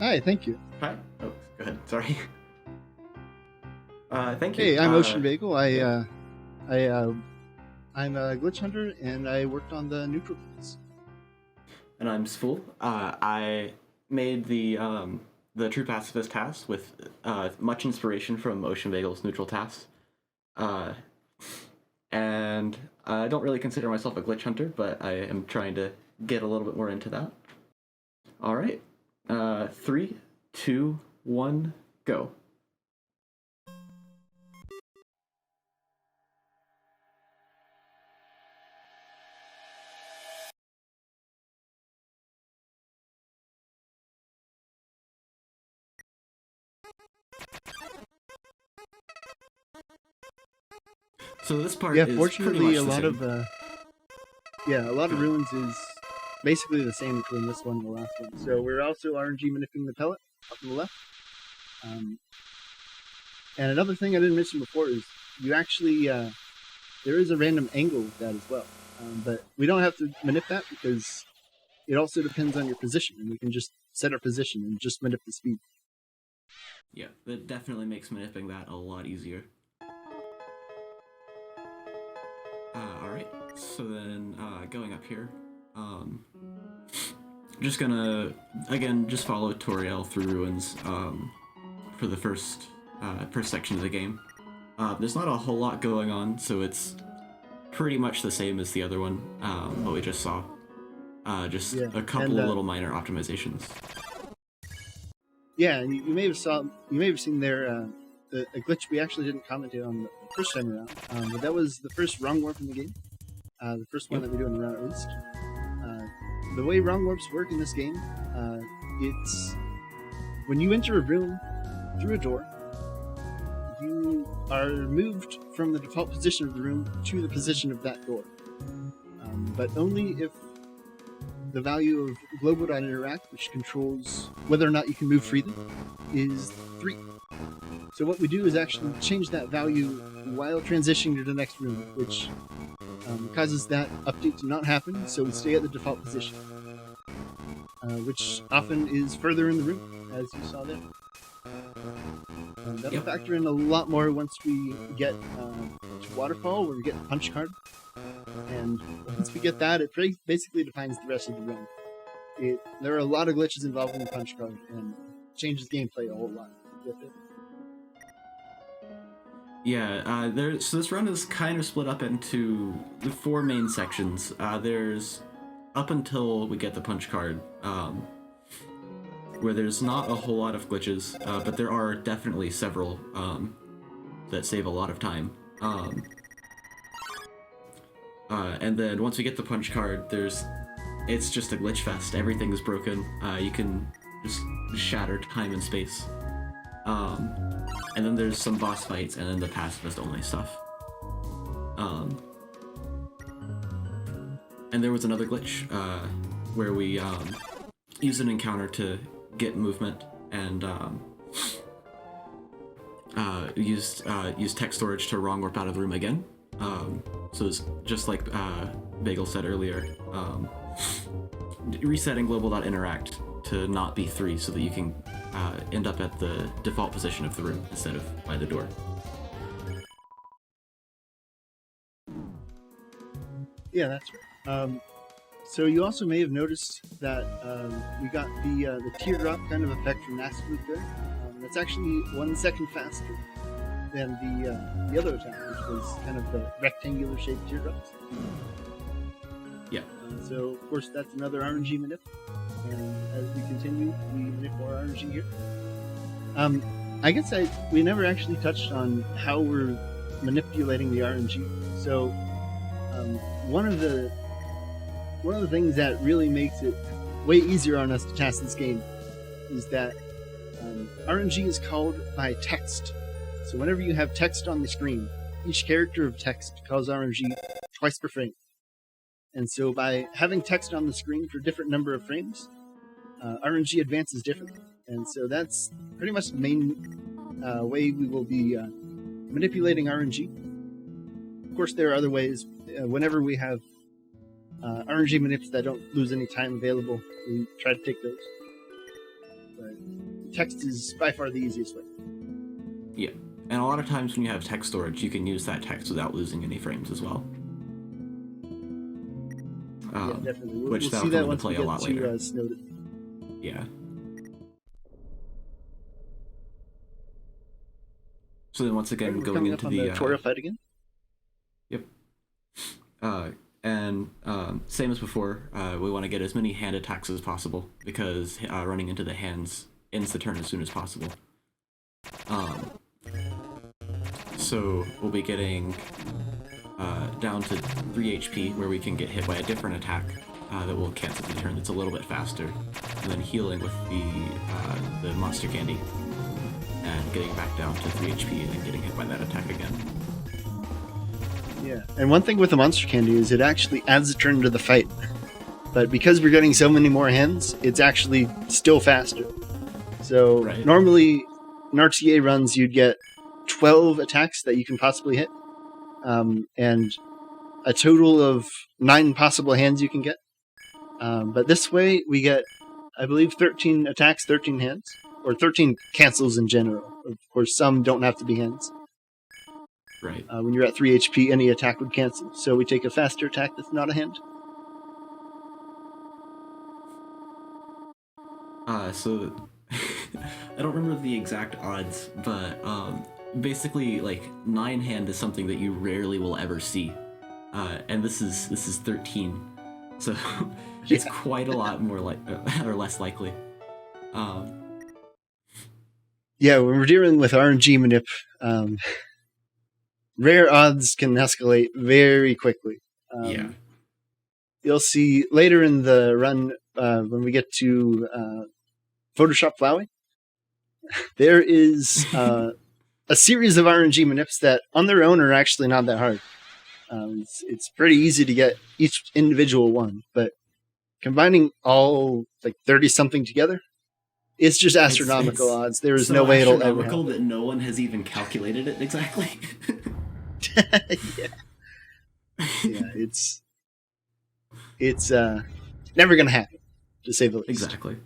Hi, thank you. Hi. Oh, go ahead. Sorry. Thank you. Hey, I'm OceneBagle. yeah. I'm a glitch hunter, and I worked on the neutral class. And I'm Spool. I made the True Pacifist TAS with much inspiration from OceneBagle's neutral TAS. And I don't really consider myself a glitch hunter, but I am trying to get a little bit more into that. All right. 3, 2, 1, go. So this part is fortunately, pretty much a the lot same. of a lot of ruins is basically the same between this one and the last one. So we're also RNG manipulating the pellet up on the left. And another thing I didn't mention before is you actually there is a random angle with that as well, but we don't have to manip that because it also depends on your position, and we can just set our position and just manip the speed. Yeah, that definitely makes manipulating that a lot easier. Alright, so then going up here, just gonna, again, just follow Toriel through ruins for the first section of the game. There's not a whole lot going on, so it's pretty much the same as the other one, what we just saw. Just a couple of little minor optimizations. Yeah, and you may have seen there a glitch we actually didn't comment on the first time around, but that was the first wrong warp in the game, the first one that we do in the round at least. The way wrong warps work in this game, it's when you enter a room through a door, you are moved from the default position of the room to the position of that door, but only if the value of global.interact, which controls whether or not you can move freely, is 3. So what we do is actually change that value while transitioning to the next room, which causes that update to not happen, so we stay at the default position, which often is further in the room, as you saw there. That'll factor in a lot more once we get to Waterfall, where we get the punch card. And once we get that, it basically defines the rest of the run. There are a lot of glitches involved in the punch card, and changes gameplay a whole lot with it. Yeah, so this run is kind of split up into the 4 main sections. There's up until we get the punch card, where there's not a whole lot of glitches, but there are definitely several that save a lot of time. And then once we get the punch card, it's just a glitch fest. Everything is broken. You can just shatter time and space. And then there's some boss fights, and then the pacifist only stuff. And there was another glitch where we used an encounter to get movement, and used tech storage to wrong warp out of the room again. So it's just like Bagel said earlier, resetting global.interact to not be 3 so that you can end up at the default position of the room instead of by the door. Yeah, that's right. So you also may have noticed that we got the teardrop kind of effect from Massive Loop there. That's actually 1 second faster than the other attack, which was kind of the rectangular shaped teardrops. Yeah. So of course that's another RNG manip, and as we continue, we manip more RNG here. I guess we never actually touched on how we're manipulating the RNG. So one of the things that really makes it way easier on us to TAS this game is that RNG is called by text. So whenever you have text on the screen, each character of text calls RNG twice per frame. And so by having text on the screen for a different number of frames, RNG advances differently. And so that's pretty much the main way we will be manipulating RNG. Of course, there are other ways. Whenever we have RNG manips that don't lose any time available, we try to take those. But text is by far the easiest way. Yeah, and a lot of times when you have text storage, you can use that text without losing any frames as well. Yeah, definitely. We'll Which see that'll that come into once play we get a lot to later. Snowden. Yeah. So then once again, We're going coming into up on the tutorial fight again. Yep. Same as before, we want to get as many hand attacks as possible because running into the hands ends the turn as soon as possible. So we'll be getting down to 3 HP where we can get hit by a different attack that will cancel the turn that's a little bit faster, and then healing with the monster candy and getting back down to 3 HP and then getting hit by that attack again. Yeah, and one thing with the monster candy is it actually adds a turn to the fight. But because we're getting so many more hands, it's actually still faster. So normally in RTA runs, you'd get 12 attacks that you can possibly hit, and a total of 9 possible hands you can get. But this way, we get, I believe, 13 attacks, 13 hands, or 13 cancels in general. Of course, some don't have to be hands. Right. When you're at 3 HP, any attack would cancel. So we take a faster attack that's not a hand. So I don't remember the exact odds, but basically, like 9 hand is something that you rarely will ever see, and this is 13, so it's quite a lot more or less likely. Yeah, when we're dealing with RNG manip, rare odds can escalate very quickly. Yeah. You'll see later in the run, when we get to Photoshop Flowey, there is a series of RNG manips that on their own are actually not that hard. It's pretty easy to get each individual one, but combining all like 30-something together, it's just astronomical odds. There is no way it'll ever happen. That no one has even calculated it exactly. Yeah, it's never gonna happen, to say the least. Exactly.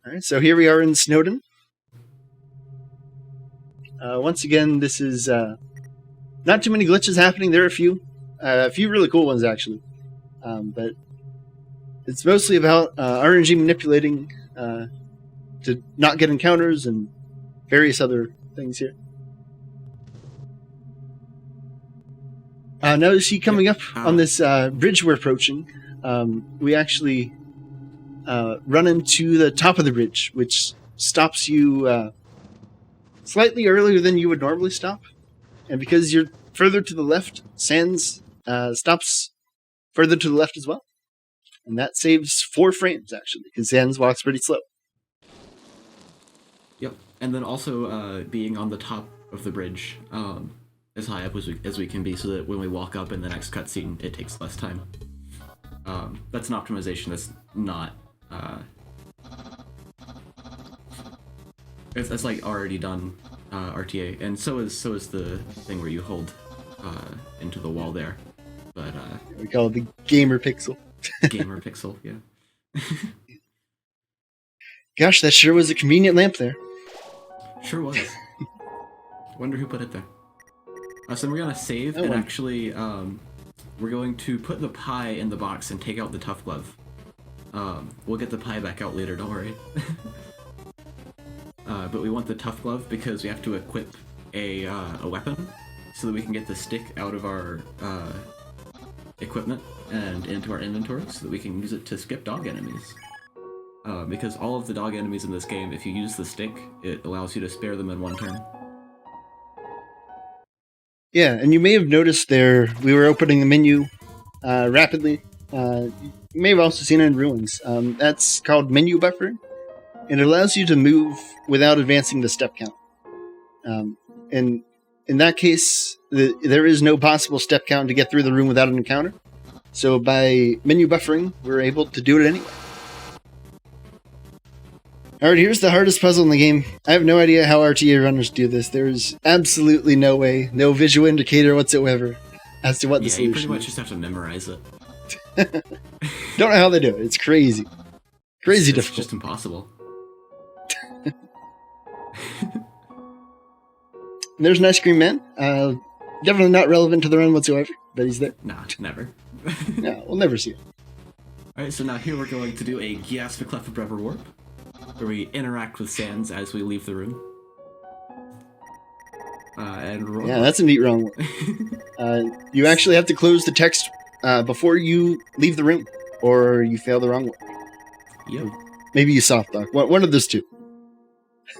All right, so here we are in Snowden. Once again, this is not too many glitches happening. There are a few really cool ones actually, but it's mostly about RNG manipulating to not get encounters and various other things here. Now you see coming up on this bridge we're approaching, we actually run into the top of the bridge, which stops you slightly earlier than you would normally stop. And because you're further to the left, Sans stops further to the left as well. And that saves 4 frames, actually, because Sans walks pretty slow. Yep, and then also being on the top of the bridge, as high up as we can be, so that when we walk up in the next cutscene, it takes less time. That's an optimization that's not... That's like already done RTA, and so is the thing where you hold into the wall there. But we call it the gamer pixel. Gamer pixel, yeah. Gosh, that sure was a convenient lamp there. Sure was. Wonder who put it there. So we're gonna save, and actually, we're going to put the pie in the box and take out the tough glove. We'll get the pie back out later, don't worry. But we want the tough glove because we have to equip a weapon so that we can get the stick out of our equipment and into our inventory so that we can use it to skip dog enemies. Because all of the dog enemies in this game, if you use the stick, it allows you to spare them in one turn. Yeah, and you may have noticed there, we were opening the menu rapidly. You may have also seen it in Ruins. That's called menu buffering, and it allows you to move without advancing the step count. And in that case, there is no possible step count to get through the room without an encounter. So by menu buffering, we're able to do it anyway. Alright, here's the hardest puzzle in the game. I have no idea how RTA runners do this. There's absolutely no way, no visual indicator whatsoever as to what the solution is. You pretty much just have to memorize it. Don't know how they do it. It's crazy. Crazy It's difficult. just impossible. There's an ice cream man. Definitely not relevant to the run whatsoever, but he's there. Nah, never. Yeah, we'll never see it. Alright, so now here we're going to do a Gias Forever warp, where we interact with Sans as we leave the room. Yeah, that's a neat wrong one. You actually have to close the text before you leave the room, or you fail the wrong one. Yep. Maybe you soft lock. One of those two.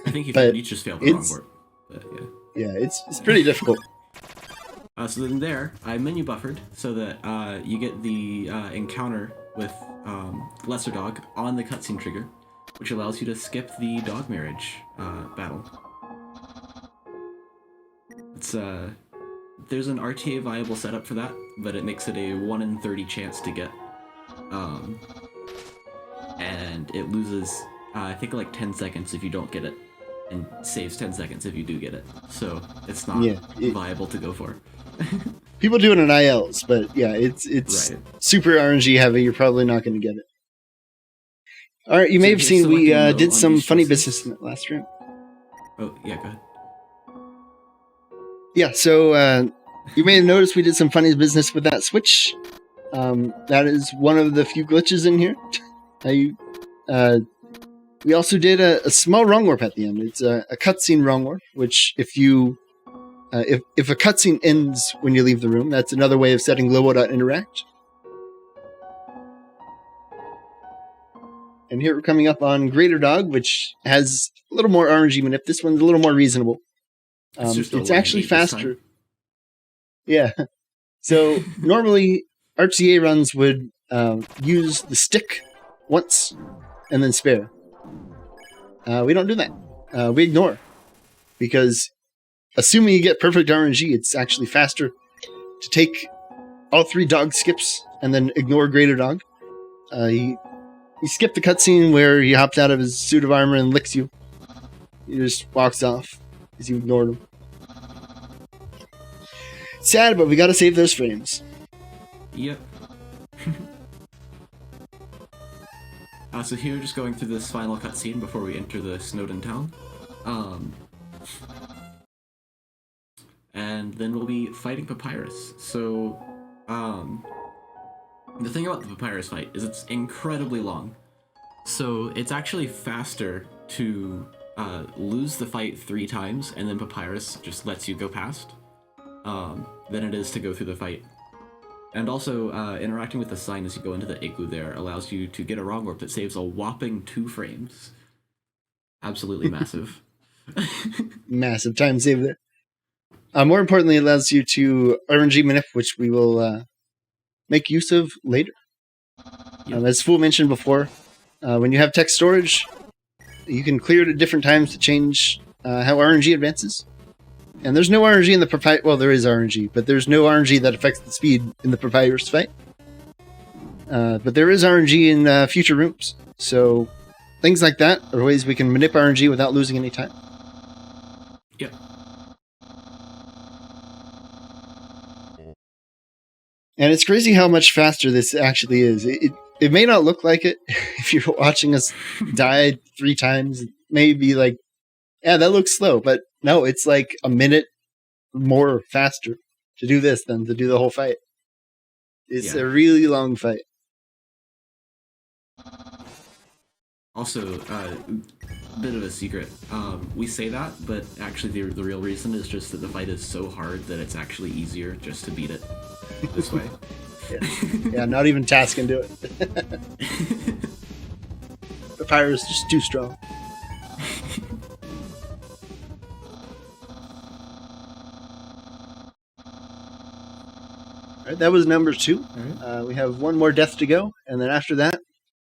I think you just failed the wrong warp. But, yeah. Yeah, it's pretty difficult. So then there, I menu buffered so that you get the encounter with Lesser Dog on the cutscene trigger, which allows you to skip the dog marriage battle. It's there's an RTA viable setup for that, but it makes it a 1 in 30 chance to get, and it loses I think like 10 seconds if you don't get it, and saves 10 seconds if you do get it. So it's not viable to go for. People do it in ILs, but yeah, it's right. super RNG heavy. You're probably not going to get it. All right, you may have seen we did some funny business in that last room. Oh yeah, go ahead. Yeah, so you may have noticed we did some funny business with that switch. That is one of the few glitches in here. We also did a small wrong warp at the end. It's a cutscene wrong warp, which if a cutscene ends when you leave the room, that's another way of setting globo.interact. And here we're coming up on Greater Dog, which has a little more RNG manip. This one's a little more reasonable. It's actually faster. Yeah. So normally RTA runs would use the stick once and then spare. We don't do that. We ignore. Because assuming you get perfect RNG, it's actually faster to take all 3 dog skips and then ignore Greater Dog. He skipped the cutscene where he hopped out of his suit of armor and licks you. He just walks off because you ignored him. Sad, but we gotta save those frames. Yep. So here, just going through this final cutscene before we enter the Snowden town. And then we'll be fighting Papyrus. So, the thing about the Papyrus fight is it's incredibly long. So it's actually faster to lose the fight 3 times and then Papyrus just lets you go past than it is to go through the fight. And also, interacting with the sign as you go into the igloo there allows you to get a wrong warp that saves a whopping 2 frames. Absolutely massive. Massive time save there. More importantly, it allows you to RNG manip, which we will make use of later. Yep. As Fool mentioned before, when you have text storage, you can clear it at different times to change how RNG advances. And there's no RNG in the Papyrus. Well, there is RNG, but there's no RNG that affects the speed in the Papyrus fight. But there is RNG in future rooms. So things like that are ways we can manip RNG without losing any time. Yep. And it's crazy how much faster this actually is. It may not look like it if you're watching us die 3 times. It may be like, yeah, that looks slow. But no, it's like a minute more faster to do this than to do the whole fight. It's a really long fight. Also, bit of a secret. We say that, but actually the real reason is just that the fight is so hard that it's actually easier just to beat it this way. Yeah, not even TAS can do it. Papyrus is just too strong. All right, that was number 2. Right. We have 1 more death to go, and then after that,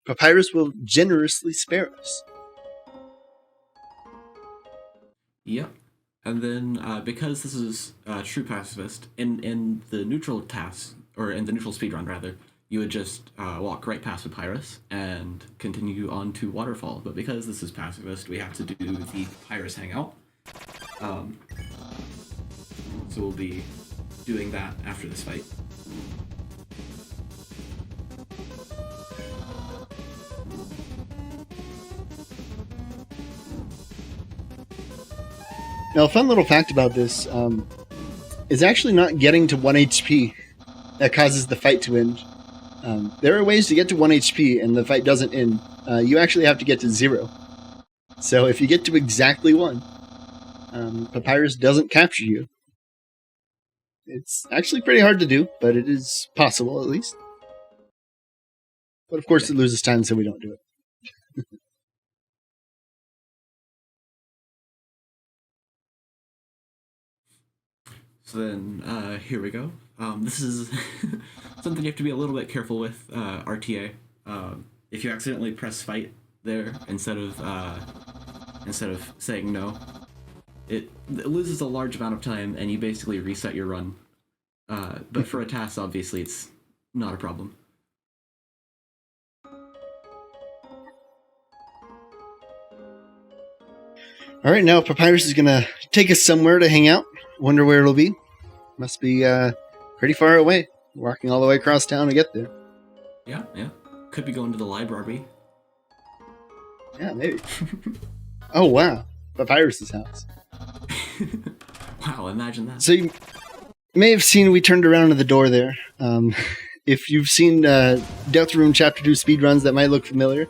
Papyrus will generously spare us. Yep. And then, because this is true pacifist, in the neutral TAS, or in the neutral speedrun rather, you would just walk right past Papyrus and continue on to Waterfall. But because this is pacifist, we have to do the Papyrus hangout. So we'll be doing that after this fight. Now, a fun little fact about this is actually not getting to 1 HP that causes the fight to end. There are ways to get to 1 HP and the fight doesn't end. You actually have to get to 0. So if you get to exactly 1, Papyrus doesn't capture you. It's actually pretty hard to do, but it is possible at least. But of course it loses time, so we don't do it. So then, here we go. This is something you have to be a little bit careful with, RTA. If you accidentally press fight there instead of saying no, it loses a large amount of time and you basically reset your run. But for a TAS, obviously, it's not a problem. All right, now Papyrus is going to take us somewhere to hang out. Wonder where it'll be. Must be pretty far away. Walking all the way across town to get there. Yeah. Could be going to the library. Yeah, maybe. Oh, wow. Papyrus's house. Wow, imagine that. So you may have seen we turned around to the door there. If you've seen Death Room Chapter 2 speedruns, that might look familiar.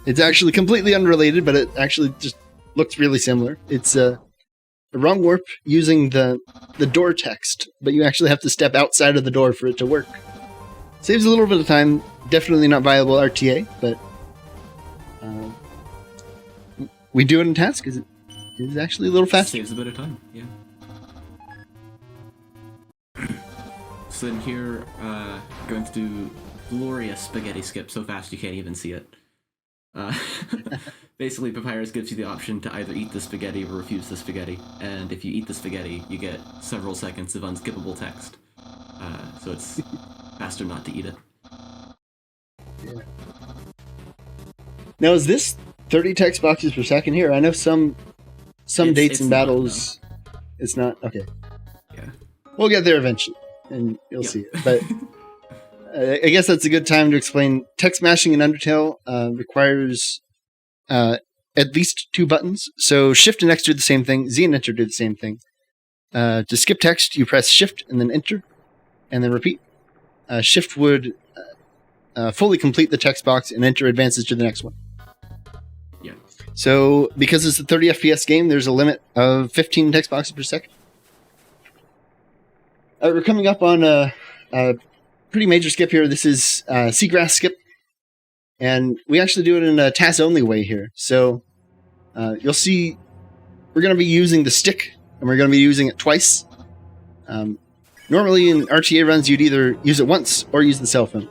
It's actually completely unrelated, but it actually just looks really similar. It's a wrong warp using the door text, but you actually have to step outside of the door for it to work. Saves a little bit of time. Definitely not viable RTA, but we do it in TAS because it is actually a little faster. Saves a bit of time, yeah. So then here, going to do glorious spaghetti skip so fast you can't even see it. Basically, Papyrus gives you the option to either eat the spaghetti or refuse the spaghetti, and if you eat the spaghetti, you get several seconds of unskippable text. So it's faster not to eat it. Yeah. Now, is this 30 text boxes per second here? I know some dates and battles. It's not okay. Yeah, we'll get there eventually, and you'll see it. But I guess that's a good time to explain. Text mashing in Undertale requires at least 2 buttons. So Shift and X do the same thing. Z and Enter do the same thing. To skip text, you press Shift and then Enter, and then repeat. Shift would fully complete the text box, and Enter advances to the next one. Yeah. So because it's a 30 FPS game, there's a limit of 15 text boxes per second. We're coming up on a pretty major skip here. This is Seagrass skip. And we actually do it in a TAS-only way here. So you'll see we're going to be using the stick, and we're going to be using it twice. Normally in RTA runs, you'd either use it once or use the cell phone.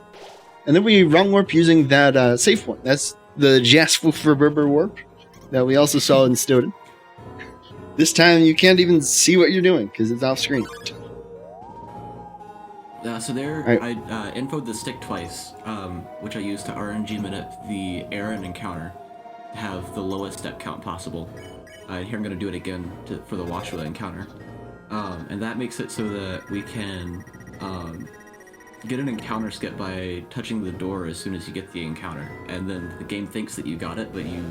And then we wrong warp using that safe one. That's the Jasfuferberber warp that we also saw in Snowden. This time you can't even see what you're doing because it's off screen. So there, right. I infoed the stick twice, which I used to RNG minute the Aaron encounter to have the lowest step count possible. Here I'm going to do it again for the Washua encounter. And that makes it so that we can get an encounter skip by touching the door as soon as you get the encounter. And then the game thinks that you got it, but you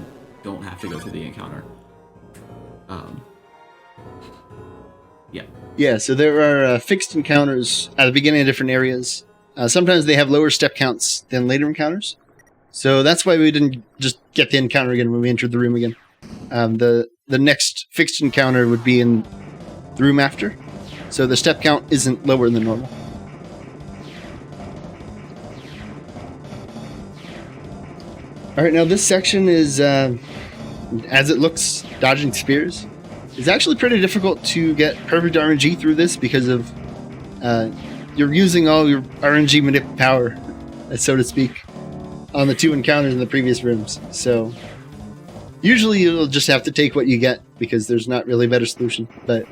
don't have to go through the encounter. Yeah. Yeah, so there are fixed encounters at the beginning of different areas. Sometimes they have lower step counts than later encounters. So that's why we didn't just get the encounter again when we entered the room again. The next fixed encounter would be in the room after. So the step count isn't lower than normal. Alright, now this section is, as it looks, dodging spears. It's actually pretty difficult to get perfect RNG through this because of you're using all your RNG manip power, so to speak, on the 2 encounters in the previous rooms. So usually you'll just have to take what you get because there's not really a better solution. But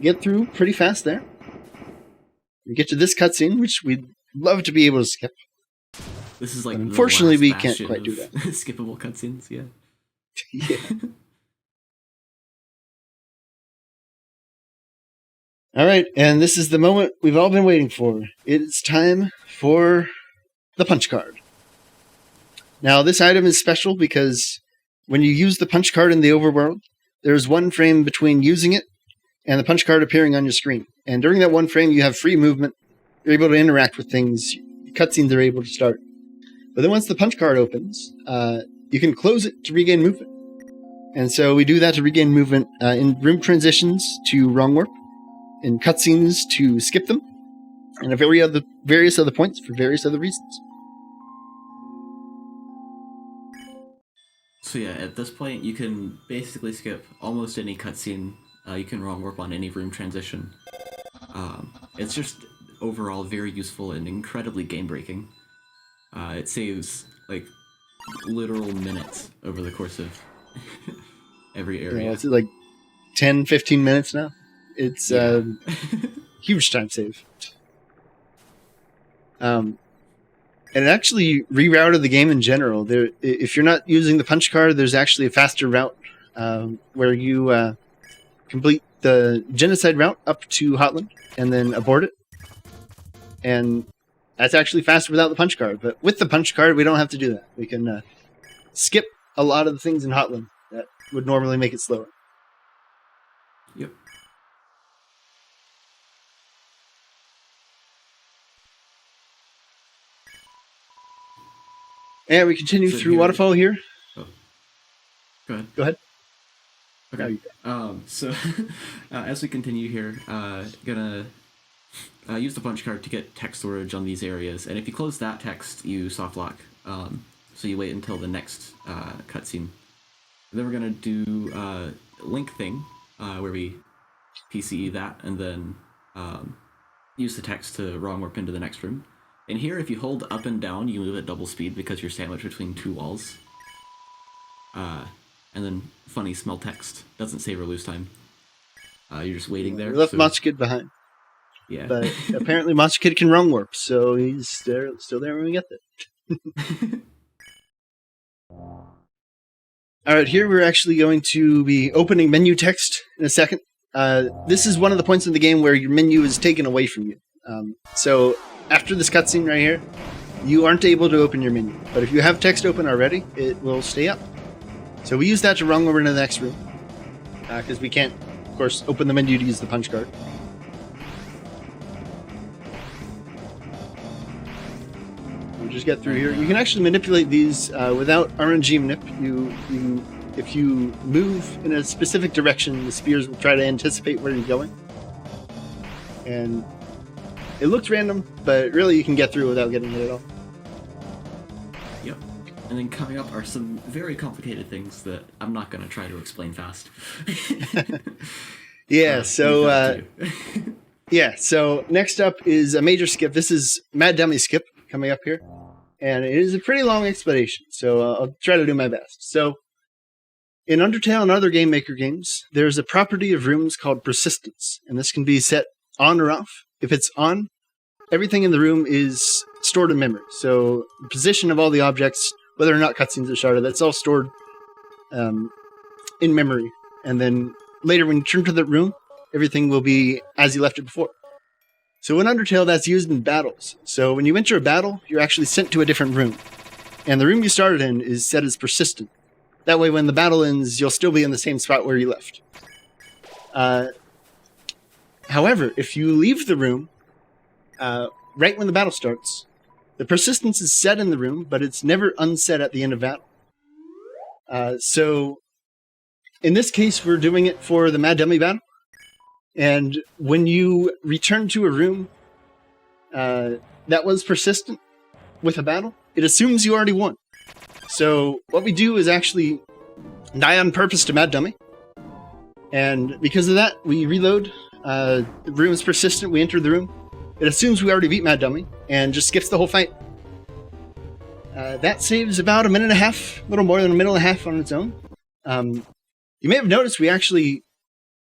get through pretty fast there. We get to this cutscene, which we'd love to be able to skip. This is like unfortunately we can't quite do that. Skippable cutscenes, yeah. Yeah. Alright, and this is the moment we've all been waiting for. It's time for the punch card. Now, this item is special because when you use the punch card in the overworld, there's 1 frame between using it and the punch card appearing on your screen. And during that 1 frame, you have free movement. You're able to interact with things. Cutscenes are able to start. But then once the punch card opens, you can close it to regain movement. And so we do that to regain movement in room transitions to wrong warp, in cutscenes to skip them, and at various other points for various other reasons. So yeah, at this point, you can basically skip almost any cutscene. You can wrong warp on any room transition. It's just overall very useful and incredibly game-breaking. It saves, like, literal minutes over the course of every area. Yeah, it's like 10, 15 minutes now. It's huge time save. And it actually rerouted the game in general. If you're not using the punch card, there's actually a faster route where you complete the genocide route up to Hotland and then abort it. And that's actually faster without the punch card. But with the punch card, we don't have to do that. We can skip a lot of the things in Hotland that would normally make it slower. Yep. And we continue So through here- Waterfall here. Oh. Go ahead. Go ahead. Okay. So as we continue here, gonna use the punch card to get text storage on these areas, and if you close that text, you soft lock. So you wait until the next cutscene. Then we're gonna do link thing, where we PCE that, and then use the text to wrong warp into the next room. And here, if you hold up and down, you move at double speed because you're sandwiched between 2 walls. And then funny smell text. Doesn't save or lose time. You're just waiting there. We left so- Matcha Kid behind. Yeah. But apparently Matcha Kid can wrong warp, so he's still there when we get there. Alright, here we're actually going to be opening menu text in a second. This is one of the points in the game where your menu is taken away from you. So after this cutscene right here, you aren't able to open your menu. But if you have text open already, it will stay up. So we use that to wrong over into the next room. Because we can't, of course, open the menu to use the punch card. We'll just get through here. You can actually manipulate these without RNG manip. If you move in a specific direction, the spears will try to anticipate where you're going. And it looks random, but really you can get through without getting hit at all. Yep. And then coming up are some very complicated things that I'm not going to try to explain fast. Yeah, Yeah. So next up is a major skip. This is Mad Dummy skip coming up here. And it is a pretty long explanation, so I'll try to do my best. So in Undertale and other Game Maker games, there's a property of rooms called persistence, and this can be set on or off. If it's on, everything in the room is stored in memory. So the position of all the objects, whether or not cutscenes are started, that's all stored in memory. And then later when you turn to the room, everything will be as you left it before. So in Undertale, that's used in battles. So when you enter a battle, you're actually sent to a different room. And the room you started in is set as persistent. That way, when the battle ends, you'll still be in the same spot where you left. However, if you leave the room right when the battle starts, the persistence is set in the room, but it's never unset at the end of battle. So in this case, we're doing it for the Mad Dummy battle. And when you return to a room that was persistent with a battle, it assumes you already won. So what we do is actually die on purpose to Mad Dummy. And because of that, we reload. The room is persistent. We enter the room. It assumes we already beat Mad Dummy and just skips the whole fight. That saves about a minute and a half, a little more than a minute and a half on its own. You may have noticed we actually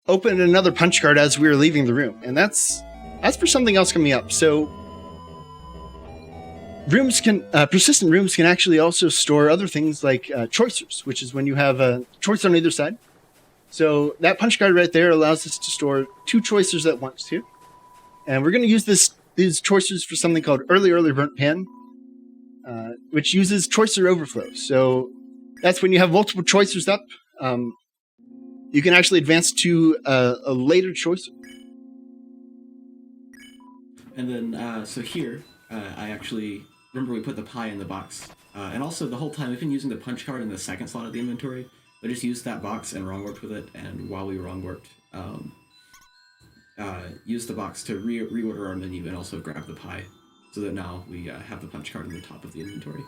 opened another punch card as we were leaving the room, and that's for something else coming up. So persistent rooms can actually also store other things like choicers, which is when you have a choice on either side. So that punch card right there allows us to store 2 choicers at once too. And we're going to use these choicers for something called early burnt pan, which uses choicer overflow. So that's when you have multiple choices up. You can actually advance to a later choice. And then, so here, I actually remember we put the pie in the box. And also, the whole time, we've been using the punch card in the second slot of the inventory. I just used that box and wrong warped with it, and while we wrong warped, used the box to reorder our menu and also grab the pie, so that now we have the punch card in the top of the inventory.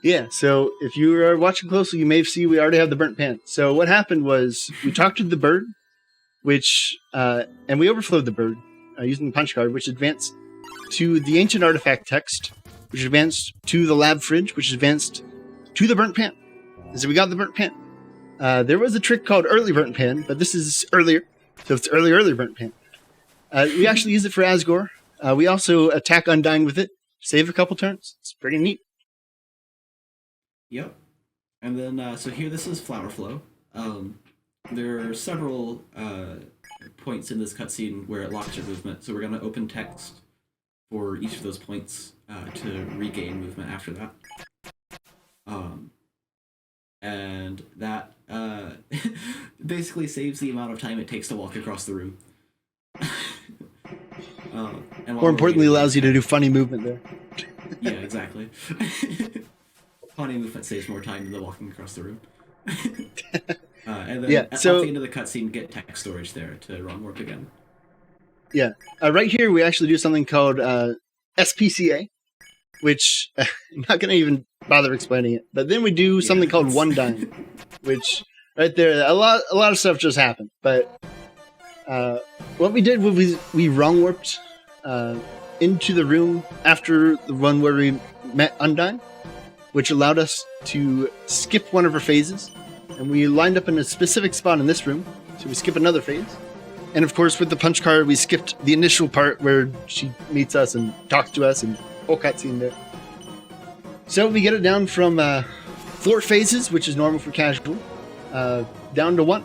Yeah, so if you are watching closely, you may see we already have the burnt pan. So what happened was we talked to the bird, which, and we overflowed the bird using the punch card, which advanced to the ancient artifact text, which advanced to the lab fridge, which advanced to the burnt pan. And so we got the burnt pan. There was a trick called early burnt pan, but this is earlier, so it's early burnt pan. We actually use it for Asgore. We also attack Undyne with it, save a couple turns. It's pretty neat. Yep. And then, so here, this is Flower Flow. There are several points in this cutscene where it locks your movement, so we're going to open text for each of those points to regain movement after that. And that basically saves the amount of time it takes to walk across the room. And more importantly, allows you to do funny movement there. Yeah, exactly. Funny movement saves more time than the walking across the room. And then at the end of the cutscene, get text storage there to wrong warp again. Yeah. Right here, we actually do something called SPCA, which I'm not going to even bother explaining it. But then we do something called One Dyne, which right there, a lot of stuff just happened. But what we did was we wrong warped into the room after the one where we met Undyne, which allowed us to skip one of her phases. And we lined up in a specific spot in this room, so we skip another phase. And of course, with the punch card, we skipped the initial part where she meets us and talks to us, and whole cutscene there. So we get it down from 4 phases, which is normal for casual, down to 1.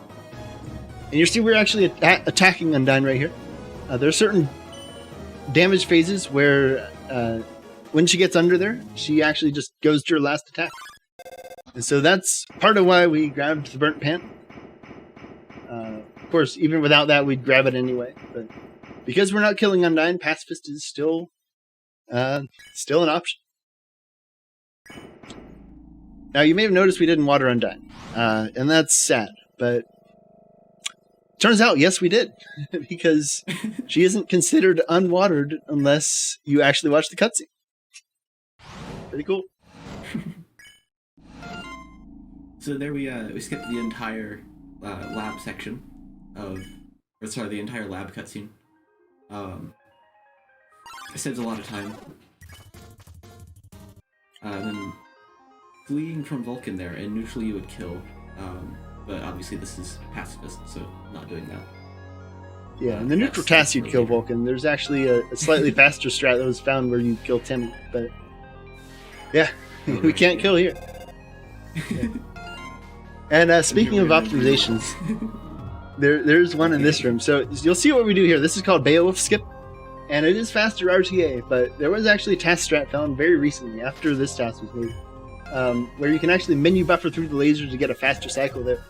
And you see we're actually attacking Undyne right here. There are certain damage phases where when she gets under there, she actually just goes to her last attack. And so that's part of why we grabbed the burnt pan. Of course, even without that, we'd grab it anyway. But because we're not killing Undyne, Pacifist is still an option. Now, you may have noticed we didn't water Undyne, and that's sad. But turns out, yes, we did, because she isn't considered unwatered unless you actually watch the cutscene. Pretty cool. So there we skipped the entire lab section the entire lab cutscene. It saves a lot of time. Then fleeing from Vulcan there, and neutrally you would kill, but obviously this is Pacifist, so not doing that. Yeah, in the neutral TAS you'd kill Vulcan. There's actually a slightly faster strat that was found where you kill Timmy, but yeah, we can't kill here. Yeah. And speaking of optimizations, there's one in this room. So you'll see what we do here. This is called Beowulf Skip, and it is faster RTA, but there was actually a TAS strat found very recently after this TAS was made, where you can actually menu buffer through the lasers to get a faster cycle there.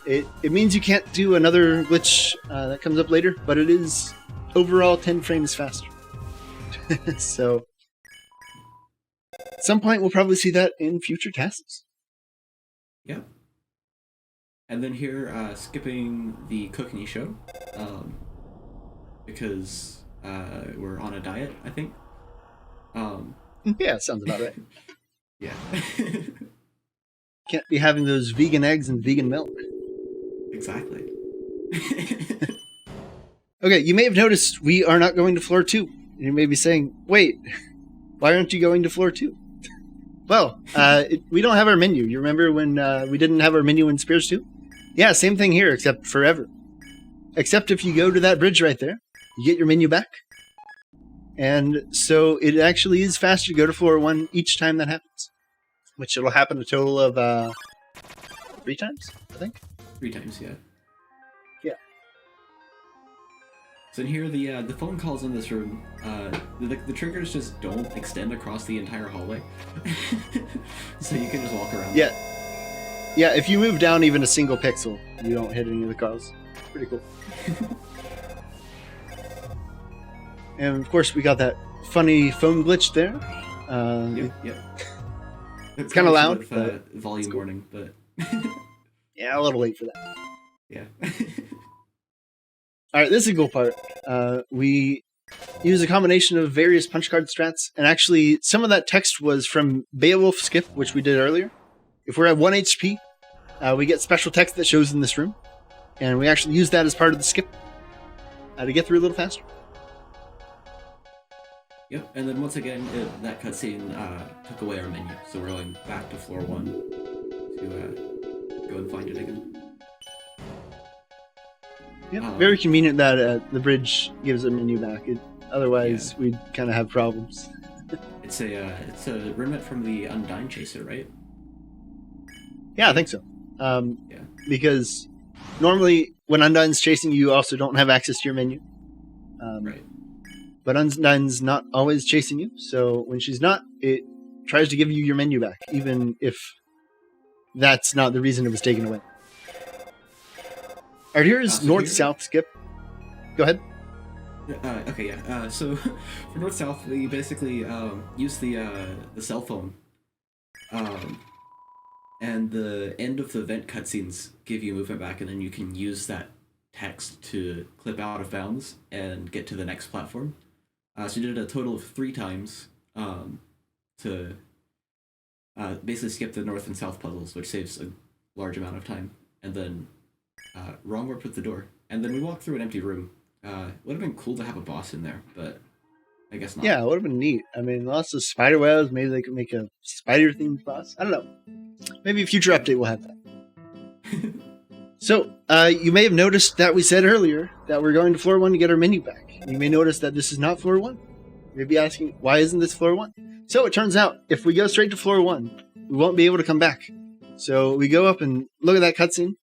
It means you can't do another glitch that comes up later, but it is overall 10 frames faster. So at some point we'll probably see that in future TASs. Yeah. And then here, skipping the cooking show, because we're on a diet, I think. Yeah, sounds about right. Yeah. Can't be having those vegan eggs and vegan milk. Exactly. Okay, you may have noticed we are not going to floor 2. You may be saying, wait, why aren't you going to floor 2? Well, we don't have our menu. You remember when we didn't have our menu in Spears 2? Yeah, same thing here, except forever. Except if you go to that bridge right there, you get your menu back. And so it actually is faster to go to floor 1 each time that happens. Which it'll happen a total of 3 times, I think? 3 times, yeah. Yeah. So in here, the phone calls in this room, the triggers just don't extend across the entire hallway. So you can just walk around. Yeah. Yeah, if you move down even a single pixel, you don't hit any of the calls. Pretty cool. And of course, we got that funny phone glitch there. Yep. It's kind of loud. With, volume warning, but yeah, a little late for that. Yeah. All right, this is a cool part. We use a combination of various punch card strats, and actually, some of that text was from Beowulf Skip, which we did earlier. If we're at 1 HP, we get special text that shows in this room, and we actually use that as part of the skip to get through a little faster. Yep, and then once again, that cutscene took away our menu, so we're going back to floor 1 to go and find it again. Yeah, very convenient that the bridge gives a menu back. Otherwise, we'd kind of have problems. It's a remnant from the Undyne Chaser, right? Yeah, I think so. Because normally when Undyne's chasing you, you also don't have access to your menu. Right. But Undyne's not always chasing you, so when she's not, it tries to give you your menu back, even if that's not the reason it was taken away. All right, here's north-south skip. Go ahead. Okay, yeah. So for north-south, we basically use the cell phone, and the end of the event cutscenes give you movement back, and then you can use that text to clip out of bounds and get to the next platform. So you did a total of 3 times to basically skip the north and south puzzles, which saves a large amount of time, and then wrong warp with the door. And then we walked through an empty room. Would have been cool to have a boss in there, but I guess not. Yeah, it would have been neat. I mean, lots of spider webs. Maybe they could make a spider-themed boss. I don't know. Maybe a future update will have that. So, you may have noticed that we said earlier that we're going to floor 1 to get our menu back. You may notice that this is not floor 1. You may be asking, why isn't this floor 1? So it turns out, if we go straight to floor 1, we won't be able to come back. So we go up and look at that cutscene.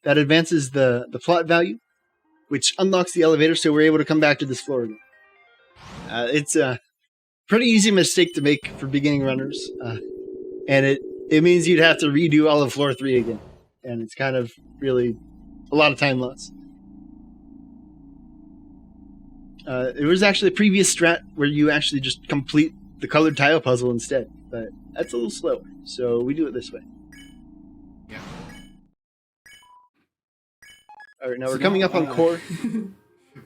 That advances the plot value, which unlocks the elevator, so we're able to come back to this floor again. It's a pretty easy mistake to make for beginning runners, and it means you'd have to redo all of floor 3 again, and it's kind of really a lot of time lost. There was actually a previous strat where you actually just complete the colored tile puzzle instead, but that's a little slower, so we do it this way. Yeah. All right, now we're coming up on core.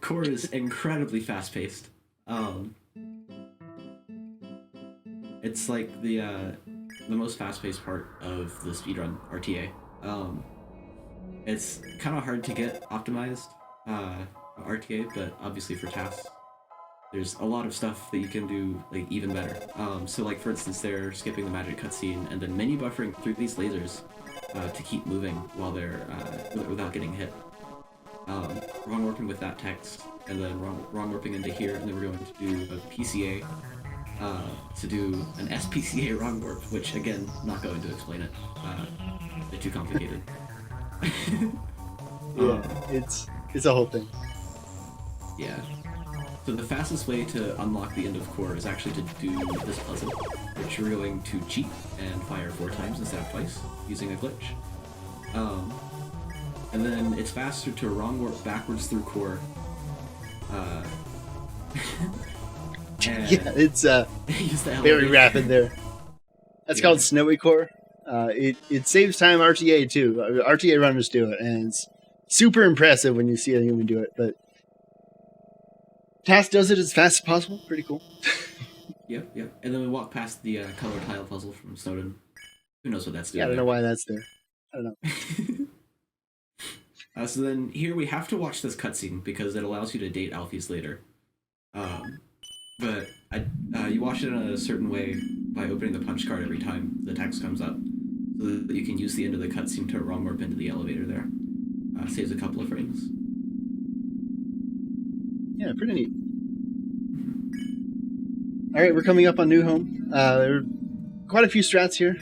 Core is incredibly fast-paced. It's like the most fast-paced part of the speedrun RTA. It's kind of hard to get optimized RTA, but obviously for TAS, there's a lot of stuff that you can do like even better. So like for instance, they're skipping the magic cutscene and then menu buffering through these lasers to keep moving while they're without getting hit. Wrong warping with that text, and then wrong warping into here, and then we're going to do a PCA to do an SPCA wrong warp, which again, not going to explain it. They're too complicated. Yeah, it's a whole thing. Yeah. So the fastest way to unlock the end of core is actually to do this puzzle, which you're going to cheat and fire 4 times instead of twice, using a glitch. And then it's faster to wrong warp backwards through core. Yeah, it's very rapid there. That's called Snowy Core. It saves time RTA too. RTA runners do it, and it's super impressive when you see a human do it. But TAS does it as fast as possible. Pretty cool. Yep. And then we walk past the color tile puzzle from Snowden. Who knows what that's doing? Yeah, I don't know why that's there. I don't know. So then here we have to watch this cutscene because it allows you to date Alfie's later. But you watch it in a certain way by opening the punch card every time the text comes up, so that you can use the end of the cutscene to wrong warp into the elevator there. Saves a couple of frames. Yeah, pretty neat. All right, we're coming up on New Home. There are quite a few strats here.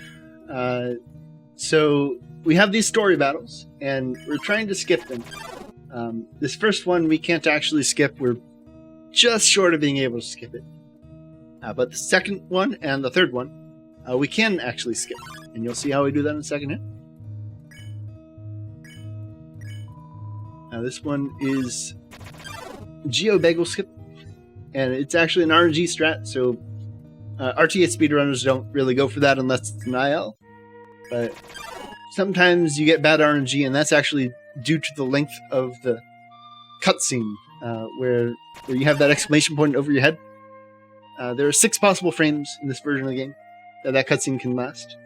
So we have these story battles, and we're trying to skip them. This first one we can't actually skip. We're just short of being able to skip it. But the second one and the third one, we can actually skip. And you'll see how we do that in a second here. This one is OceneBagle skip. And it's actually an RNG strat, so RTA speedrunners don't really go for that unless it's an IL. But sometimes you get bad RNG, and that's actually due to the length of the cutscene, where you have that exclamation point over your head. There are 6 possible frames in this version of the game that cutscene can last.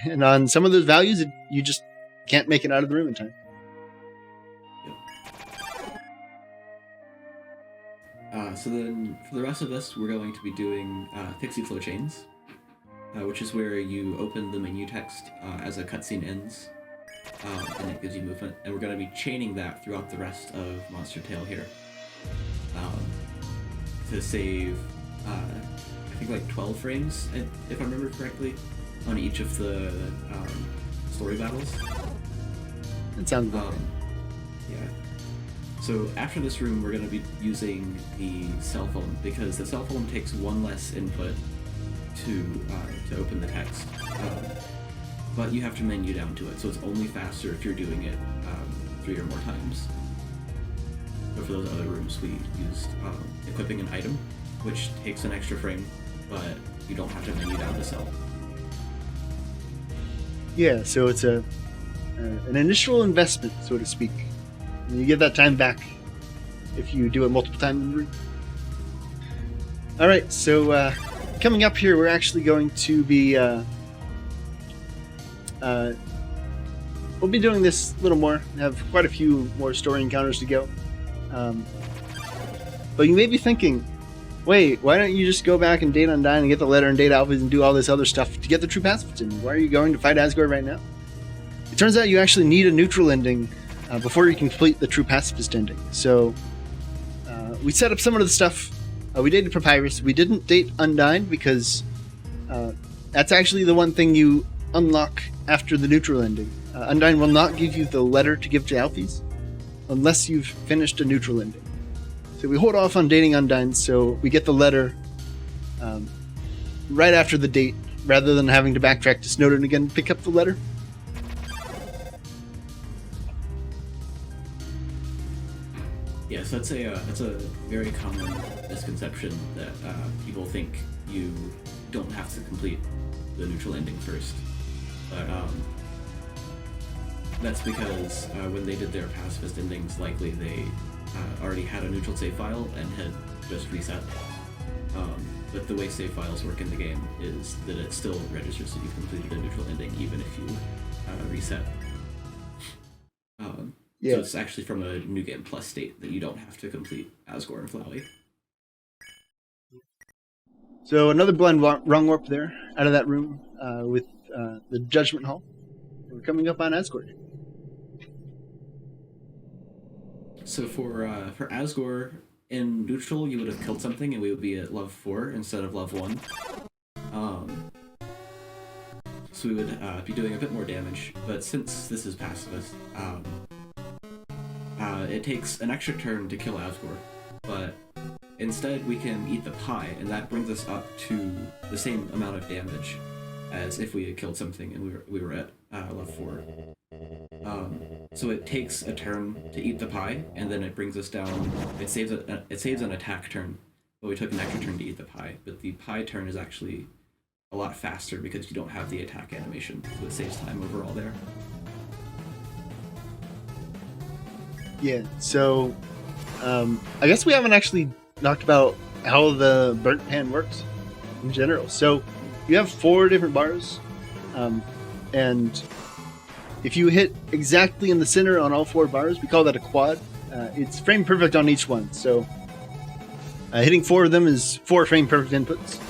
And on some of those values, you just can't make it out of the room in time. So then, for the rest of this, we're going to be doing Pixie Flow Chains, which is where you open the menu text as a cutscene ends, and it gives you movement. And we're going to be chaining that throughout the rest of Monster Tale here, to save, I think like 12 frames, if I remember correctly, on each of the story battles. It sounds good. Yeah. So after this room, we're going to be using the cell phone, because the cell phone takes 1 less input to open the text, but you have to menu down to it, so it's only faster if you're doing it 3 or more times. But for those other rooms, we used equipping an item, which takes an extra frame, but you don't have to menu down the cell. Yeah, so it's an initial investment, so to speak. And you get that time back if you do it multiple times in the room. Alright, so coming up here, we're actually going to be... we'll be doing this a little more. We have quite a few more story encounters to go. But you may be thinking, wait, why don't you just go back and date Undyne and get the letter and date Alphys and do all this other stuff to get the true Pacifist ending? Why are you going to fight Asgore right now? It turns out you actually need a neutral ending before you can complete the true Pacifist ending. So we set up some of the stuff. We dated Papyrus. We didn't date Undyne because that's actually the one thing you unlock after the neutral ending. Undyne will not give you the letter to give to Alphys unless you've finished a neutral ending. So we hold off on dating Undyne, so we get the letter right after the date, rather than having to backtrack to Snowdin again to pick up the letter. Yes, that's a very common misconception that people think you don't have to complete the neutral ending first. But that's because when they did their pacifist endings, likely they already had a neutral save file and had just reset. But the way save files work in the game is that it still registers that you've completed a neutral ending even if you reset. Yeah. So it's actually from a New Game Plus state that you don't have to complete Asgore and Flowey. So another blind wrong warp there, out of that room with the Judgment Hall. We're coming up on Asgore. So for Asgore, in neutral, you would have killed something and we would be at level 4 instead of level 1. So we would be doing a bit more damage, but since this is pacifist, it takes an extra turn to kill Asgore, but instead we can eat the pie, and that brings us up to the same amount of damage as if we had killed something and we were at level 4. So it takes a turn to eat the pie, and then it brings us down. It saves an attack turn, but we took an extra turn to eat the pie. But the pie turn is actually a lot faster because you don't have the attack animation, so it saves time overall there. Yeah, so I guess we haven't actually talked about how the burnt pan works in general. So you have 4 different bars, and if you hit exactly in the center on all 4 bars, we call that a quad. It's frame perfect on each one, so hitting 4 of them is 4 frame perfect inputs.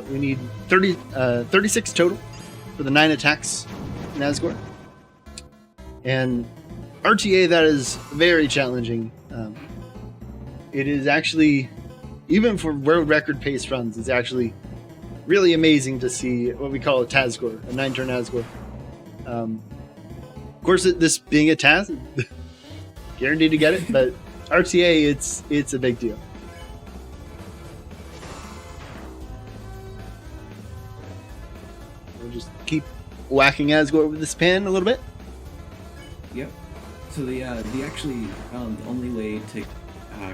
We need 36 total for the 9 attacks in Asgore. And RTA, that is very challenging. It is actually, even for world record pace runs, it's actually really amazing to see what we call a TASGore, a 9-turn Asgore. Of course, this being a TAS, guaranteed to get it, but RTA, it's a big deal. We'll just keep whacking Asgore with this pen a little bit. Yep. So the only way to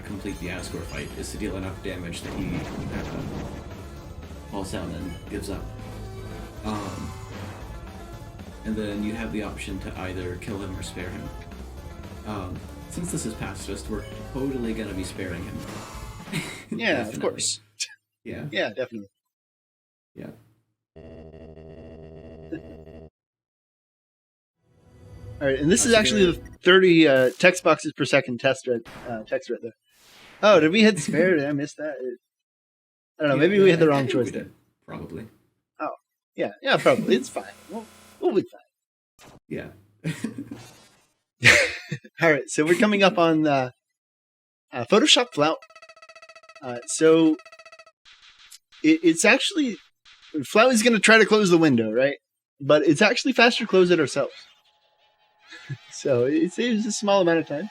complete the Asgore fight is to deal enough damage that he falls down and gives up. And then you have the option to either kill him or spare him. Since this is Pacifist, we're totally gonna be sparing him. Yeah, of course. Yeah. Yeah, definitely. Yeah. All right, and this is actually the 30 text boxes per second text right there. Oh, did we hit spare? Did I miss that? I don't know. Maybe we had the wrong choice there. Probably. Oh, yeah, probably. It's fine. We'll be fine. Yeah. All right, so we're coming up on Photoshop Flout. So it's actually Flout is going to try to close the window, right? But it's actually faster to close it ourselves. So it saves a small amount of time.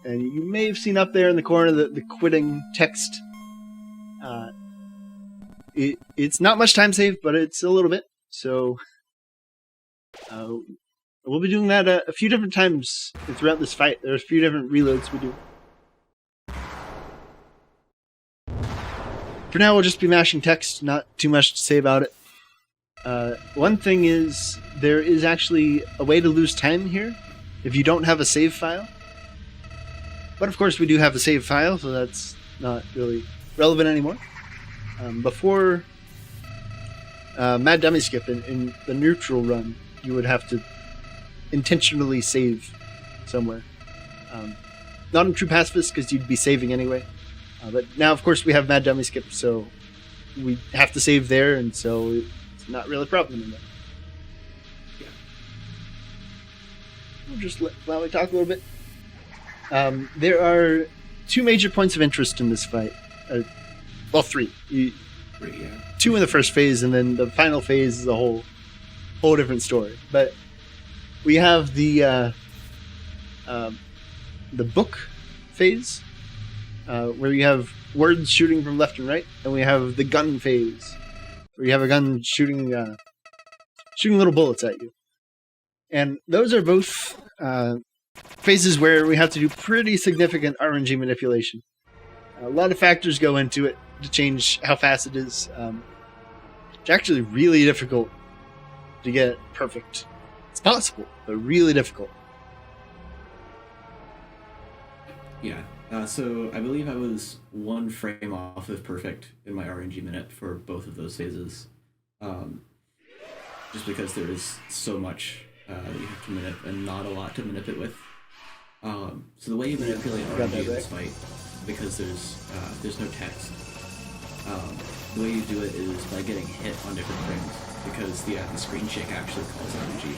And you may have seen up there in the corner the quitting text. It's not much time saved, but it's a little bit. So we'll be doing that a few different times throughout this fight. There's a few different reloads we do. For now, we'll just be mashing text, not too much to say about it. One thing is, there is actually a way to lose time here if you don't have a save file. But of course, we do have a save file, so that's not really relevant anymore. Before Mad Dummy Skip in the neutral run, you would have to intentionally save somewhere. Not in True Pacifist, because you'd be saving anyway. But now, of course, we have Mad Dummy Skip, so we have to save there, and so it's not really a problem anymore. Yeah. We'll just let me talk a little bit. There are two major points of interest in this fight. Well, three. Two in the first phase, and then the final phase is a whole different story. But we have the book phase, where you have words shooting from left and right, and we have the gun phase, where you have a gun shooting little bullets at you. And those are both phases where we have to do pretty significant RNG manipulation. A lot of factors go into it to change how fast it is. It's actually really difficult to get it perfect. It's possible, but really difficult. Yeah. So I believe I was one frame off of perfect in my RNG minute for both of those phases. Just because there is so much that you have to manip and not a lot to manipulate with. So the way you manipulate RNG in this fight, because there's no text, the way you do it is by getting hit on different frames, because the screen shake actually calls RNG.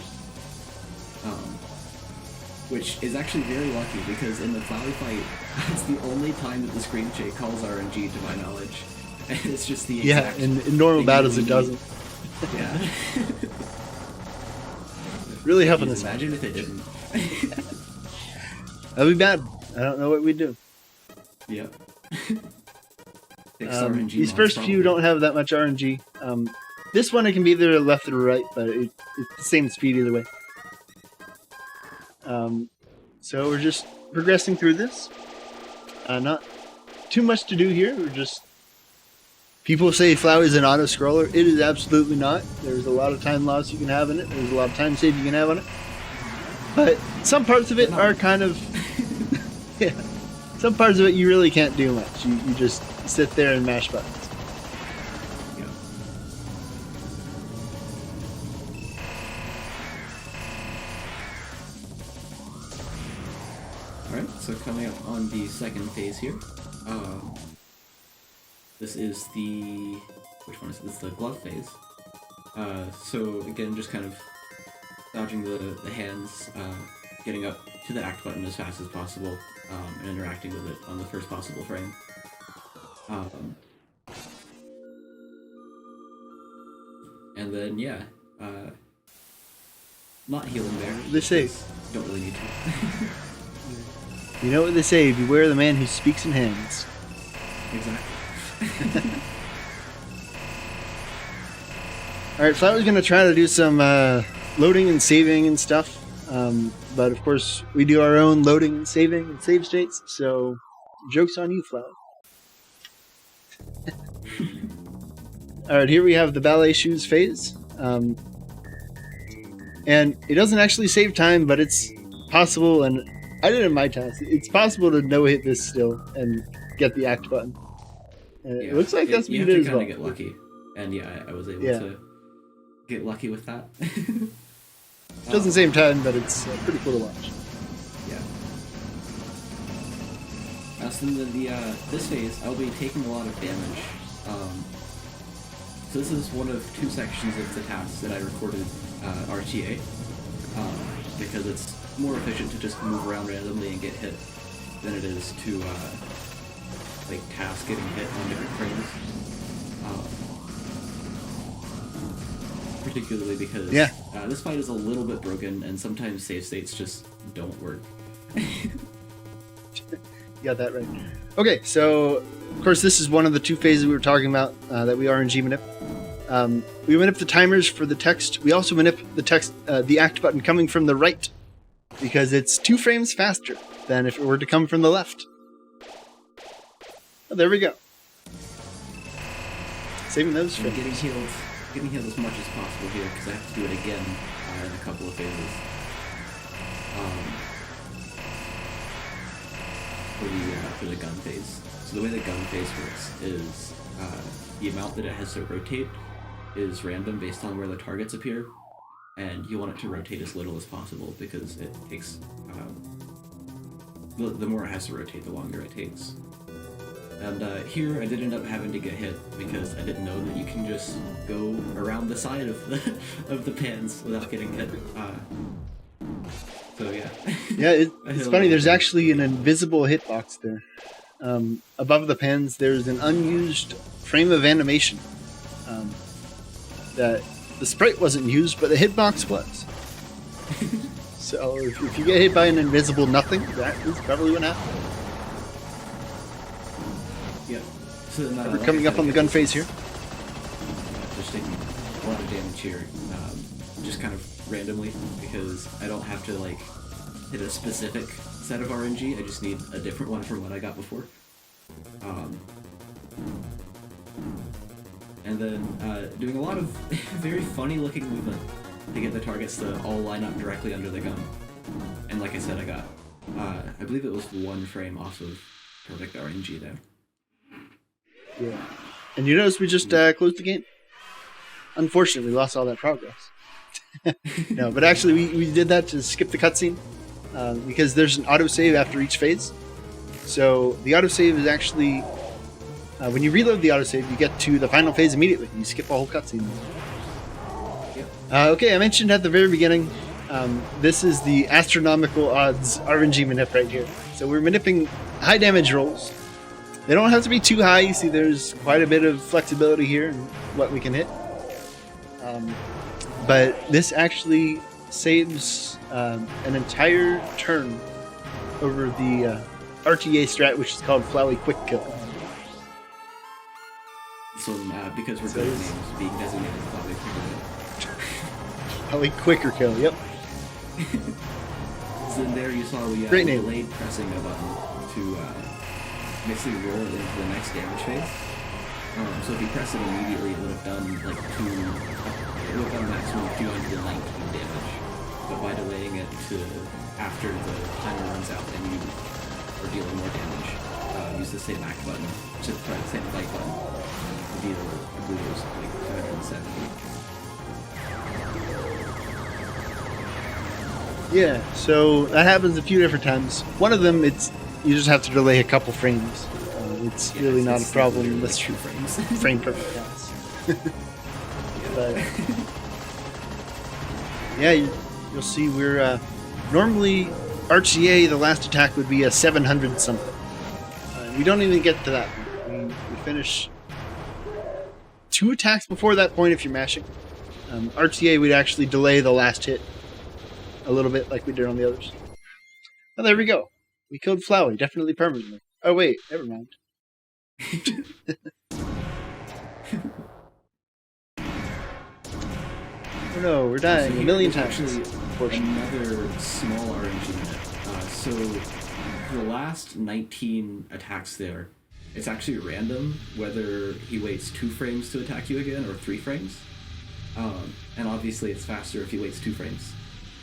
Which is actually very lucky, because in the Flowey fight, it's the only time that the screen shake calls RNG to my knowledge. And it's just the exact in normal battles it doesn't. Yeah. Really helping us. Imagine if it didn't. That'd be bad. I don't know what we'd do. Yep. These first few don't have that much RNG. This one, it can be either left or right, but it's the same speed either way. So we're just progressing through this. Not too much to do here. We're just... People say Flower is an auto-scroller. It is absolutely not. There's a lot of time loss you can have in it. There's a lot of time save you can have on it. But some parts of it are kind of... yeah. Some parts of it you really can't do much. You just sit there and mash buttons. Yeah. Alright, so coming up on the second phase here. This is the... Which one is it? This is the glove phase. So again, just kind of dodging the hands, getting up to the act button as fast as possible, and interacting with it on the first possible frame. And then, yeah, not healing there. They say don't really need to. You know what they say, beware the man who speaks in hands. Exactly. Alright, Flower's going to try to do some loading and saving and stuff. But of course, we do our own loading and saving and save states, so joke's on you, Flower. Alright, here we have the ballet shoes phase. And it doesn't actually save time, but it's possible, and I did it in my task. It's possible to no-hit this still and get the act button. And it looks like that's what you did as well. You have to kind of get lucky. And yeah, I was able to get lucky with that. It doesn't save time, but it's pretty cool to watch. Yeah. So in this phase, I'll be taking a lot of damage. So this is one of two sections of the TAS that I recorded RTA, because it's more efficient to just move around randomly and get hit than it is to like TAS getting hit on different frames. Particularly because this fight is a little bit broken and sometimes save states just don't work. You got that right. Okay, so of course this is one of the two phases we were talking about that we RNG manip. We manip the timers for the text. We also manip the text, the act button coming from the right, because it's 2 frames faster than if it were to come from the left. Oh, there we go. Saving those frames. Getting healed as much as possible here, because I have to do it again in a couple of phases. For the gun phase. So the way the gun phase works is the amount that it has to rotate is random based on where the targets appear, and you want it to rotate as little as possible because it takes the more it has to rotate, the longer it takes. And here I did end up having to get hit because I didn't know that you can just go around the side of the pans without getting hit. So yeah. Yeah, it's funny. There's actually an invisible hitbox there. Above the pans, there's an unused frame of animation that the sprite wasn't used, but the hitbox was. So if you get hit by an invisible nothing, that is probably what happened. Yeah. So we're coming up on the gun phase here. Just taking a lot of damage here, just kind of randomly, because I don't have to like hit a specific set of RNG. I just need a different one from what I got before. And then doing a lot of very funny looking movement to get the targets to all line up directly under the gun. And like I said, I got, I believe it was 1 frame off of perfect RNG there. Yeah. And you notice we just closed the game? Unfortunately, we lost all that progress. No, but actually we did that to skip the cutscene because there's an autosave after each phase. So the autosave is actually, when you reload the autosave, you get to the final phase immediately. You skip a whole cutscene. Okay, I mentioned at the very beginning, this is the astronomical odds RNG manip right here. So we're manipping high damage rolls. They don't have to be too high. You see there's quite a bit of flexibility here in what we can hit. But this actually saves an entire turn over the RTA strat, which is called Flowey Quick Kill. So because we're good at names, being designated Flowey Quick Kill. Flowey Quicker Kill, yep. So there you saw we delayed pressing a button to basically roll it into the next damage phase. So if you press it immediately, it would have done like it would have done a maximum of 219 damage. But by delaying it to after the timer runs out and you are dealing more damage, use the same act button, the same fight button, deal, I believe it was like 270. Yeah, so that happens a few different times. One of them, you just have to delay a couple frames. It's really not a problem unless you frame perfect counts. But yeah, you'll see we're normally RTA. The last attack would be a 700 something. We don't even get to that point. We finish 2 attacks before that point if you're mashing. RTA would actually delay the last hit a little bit like we did on the others. Oh, there we go. We killed Flowey, definitely permanently. Oh wait, never mind. Oh no, we're dying a million times. Actually, another small RNG minute. So for the last 19 attacks there, it's actually random whether he waits 2 frames to attack you again or 3 frames. And obviously it's faster if he waits 2 frames.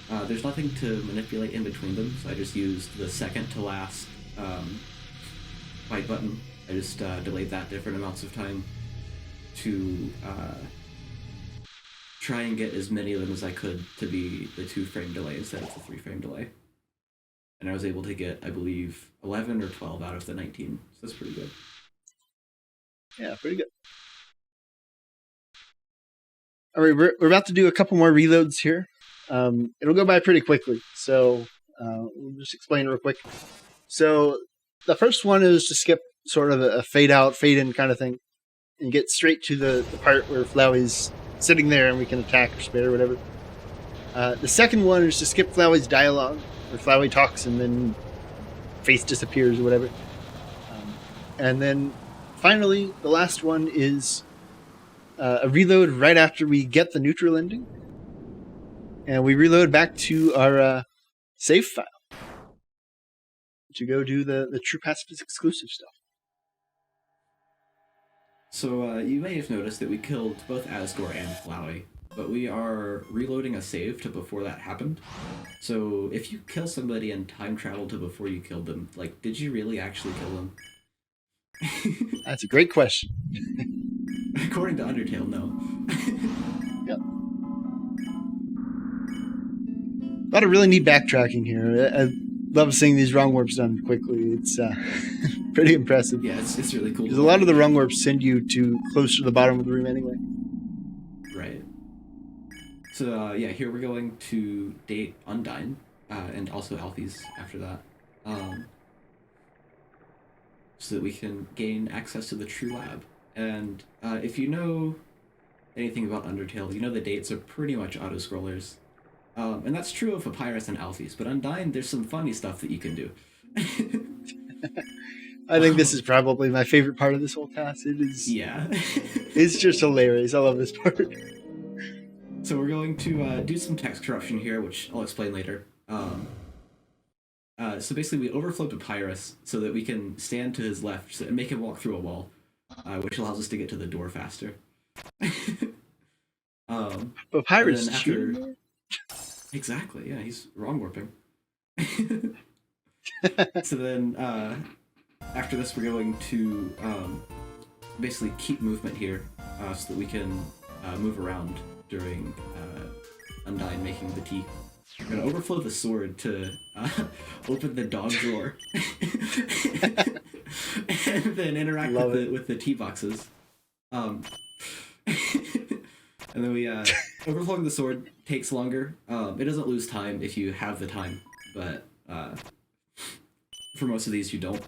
There's nothing to manipulate in between them, so I just used the second to last fight button. I just delayed that different amounts of time to try and get as many of them as I could to be the 2-frame delay instead of the 3-frame delay. And I was able to get, I believe, 11 or 12 out of the 19, so that's pretty good. Yeah, pretty good. All right, we're about to do a couple more reloads here. It'll go by pretty quickly, so we'll just explain real quick. So the first one is to skip sort of a fade out, fade in kind of thing, and get straight to the part where Flowey's sitting there and we can attack or spare or whatever. The second one is to skip Flowey's dialogue, where Flowey talks and then face disappears or whatever. And then finally, the last one is a reload right after we get the neutral ending. And we reload back to our save file to go do the true Pacifist exclusive stuff. So you may have noticed that we killed both Asgore and Flowey, but we are reloading a save to before that happened. So if you kill somebody and time travel to before you killed them, like, did you really actually kill them? That's a great question. According to Undertale, no. Yep. A lot of really neat backtracking here. I love seeing these wrong warps done quickly. It's pretty impressive. Yeah, it's really cool. Because a lot of the wrong warps send you to closer to the bottom of the room anyway. Right. So yeah, here we're going to date Undyne, and also Alfie's after that, so that we can gain access to the true lab. And if you know anything about Undertale, you know the dates are pretty much auto-scrollers. And that's true of Papyrus and Alfie's, but Undyne, there's some funny stuff that you can do. I think this is probably my favorite part of this whole task. It is. Yeah. It's just hilarious. I love this part. So we're going to do some text corruption here, which I'll explain later. So basically we overflow Papyrus so that we can stand to his left and make him walk through a wall, which allows us to get to the door faster. Papyrus after... Exactly, yeah, he's wrong warping. So then, after this, we're going to basically keep movement here so that we can move around during Undyne making the tea. We're going to overflow the sword to open the dog drawer. And then interact with the tea boxes. And then we, overflowing the sword takes longer. It doesn't lose time if you have the time, but for most of these you don't.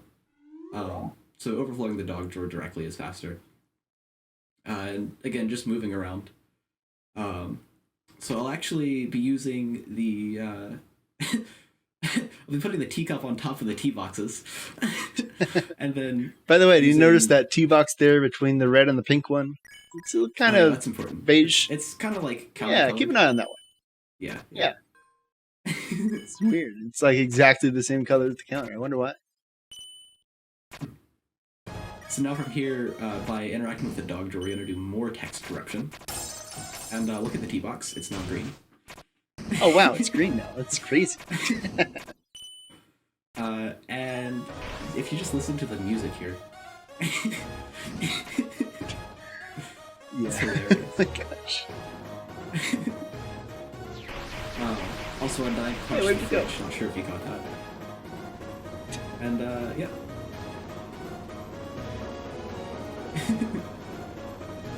So overflowing the dog drawer directly is faster. And again, just moving around. So I'll actually be using the, I'll be putting the teacup on top of the tea boxes. And then... By the way, do you notice that tea box there between the red and the pink one? It's kind of that's important. Beige. It's kind of like... Yeah, keep an eye on that one. Yeah. It's weird. It's like exactly the same color as the counter. I wonder why. So now from here, by interacting with the dog drawer, we're going to do more text corruption. And look at the tea box. It's now green. Oh, wow. It's green now. That's crazy. And if you just listen to the music here... Yeah. It's hilarious. Oh my gosh. Also, Undyne punched Hey, where'd the you go? fridge. Not sure if you caught that. And, yeah.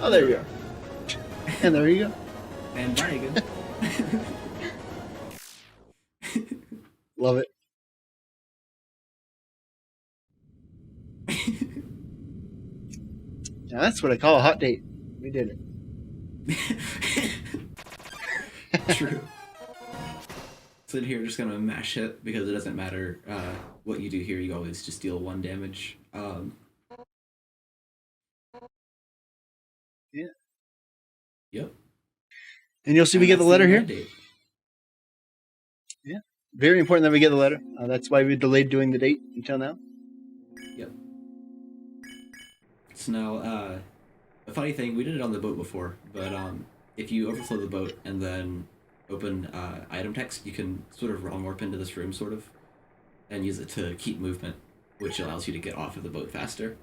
Oh, there you are. And there you go. And bye again. Love it. Now that's what I call a hot date. We did it. True. So in here, just gonna mash hit because it doesn't matter what you do here. You always just deal 1 damage. Yeah. Yep. And you'll see we get the letter here. Yeah. Very important that we get the letter. That's why we delayed doing the date until now. Yep. So now, a funny thing, we did it on the boat before, but if you overflow the boat and then open item text, you can sort of wrong warp into this room, sort of, and use it to keep movement, which allows you to get off of the boat faster.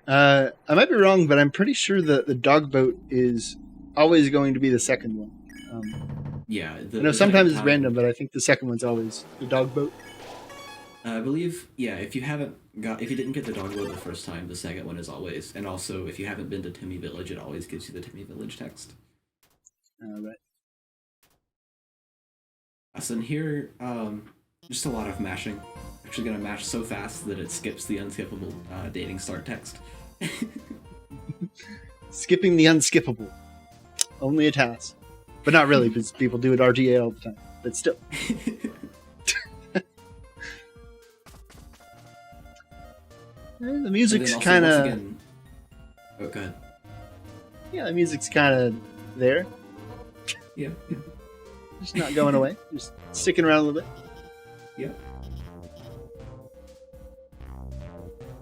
I might be wrong, but I'm pretty sure that the dog boat is always going to be the second one. Yeah. I know sometimes it's random, but I think the second one's always the dog boat. I believe, yeah, if you didn't get the dog boat the first time, the second one is always, and also if you haven't been to Timmy Village, it always gives you the Timmy Village text. Right. So in here, just a lot of mashing. Actually gonna mash so fast that it skips the unskippable dating start text. Skipping the unskippable. Only a TAS. But not really, because people do it RTA all the time. But still. The music's kind of... Oh, go ahead. Yeah, the music's kind of there. Yeah. Just not going away. Just sticking around a little bit. Yeah.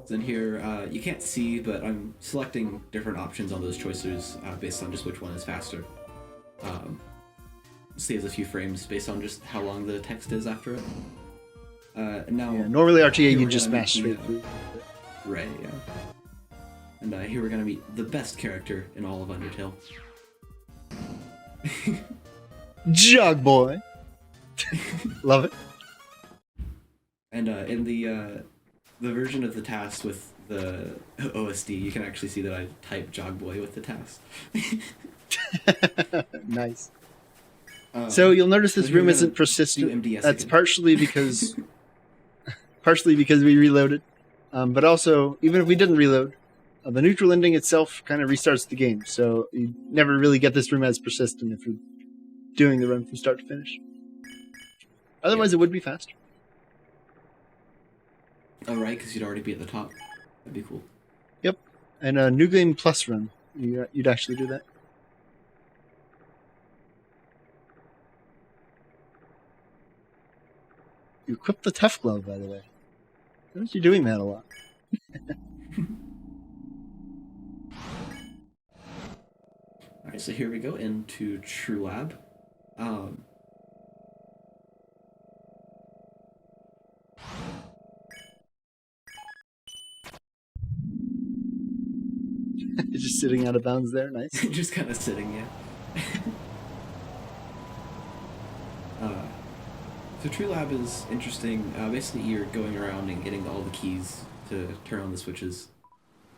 So in here, you can't see, but I'm selecting different options on those choices based on just which one is faster. Saves a few frames based on just how long the text is after it. Now, normally RTA you just smash straight through. Right, yeah. And here we're gonna meet the best character in all of Undertale. Jug boy. Love it. And in the version of the TAS with the OSD, you can actually see that I typed Jog Boy with the TAS. Nice. So you'll notice this room isn't persistent. That's again. partially because we reloaded, but also even if we didn't reload, the neutral ending itself kind of restarts the game. So you never really get this room as persistent if you're doing the run from start to finish. Otherwise, it would be faster. Oh, right, because you'd already be at the top. That'd be cool. Yep, and a New Game Plus run, you'd actually do that. You equip the Tough Glove, by the way. Notice you're doing that a lot. Alright, so here we go into True Lab. Just sitting out of bounds there, nice. Just kind of sitting, yeah. So True Lab is interesting. Basically, you're going around and getting all the keys to turn on the switches.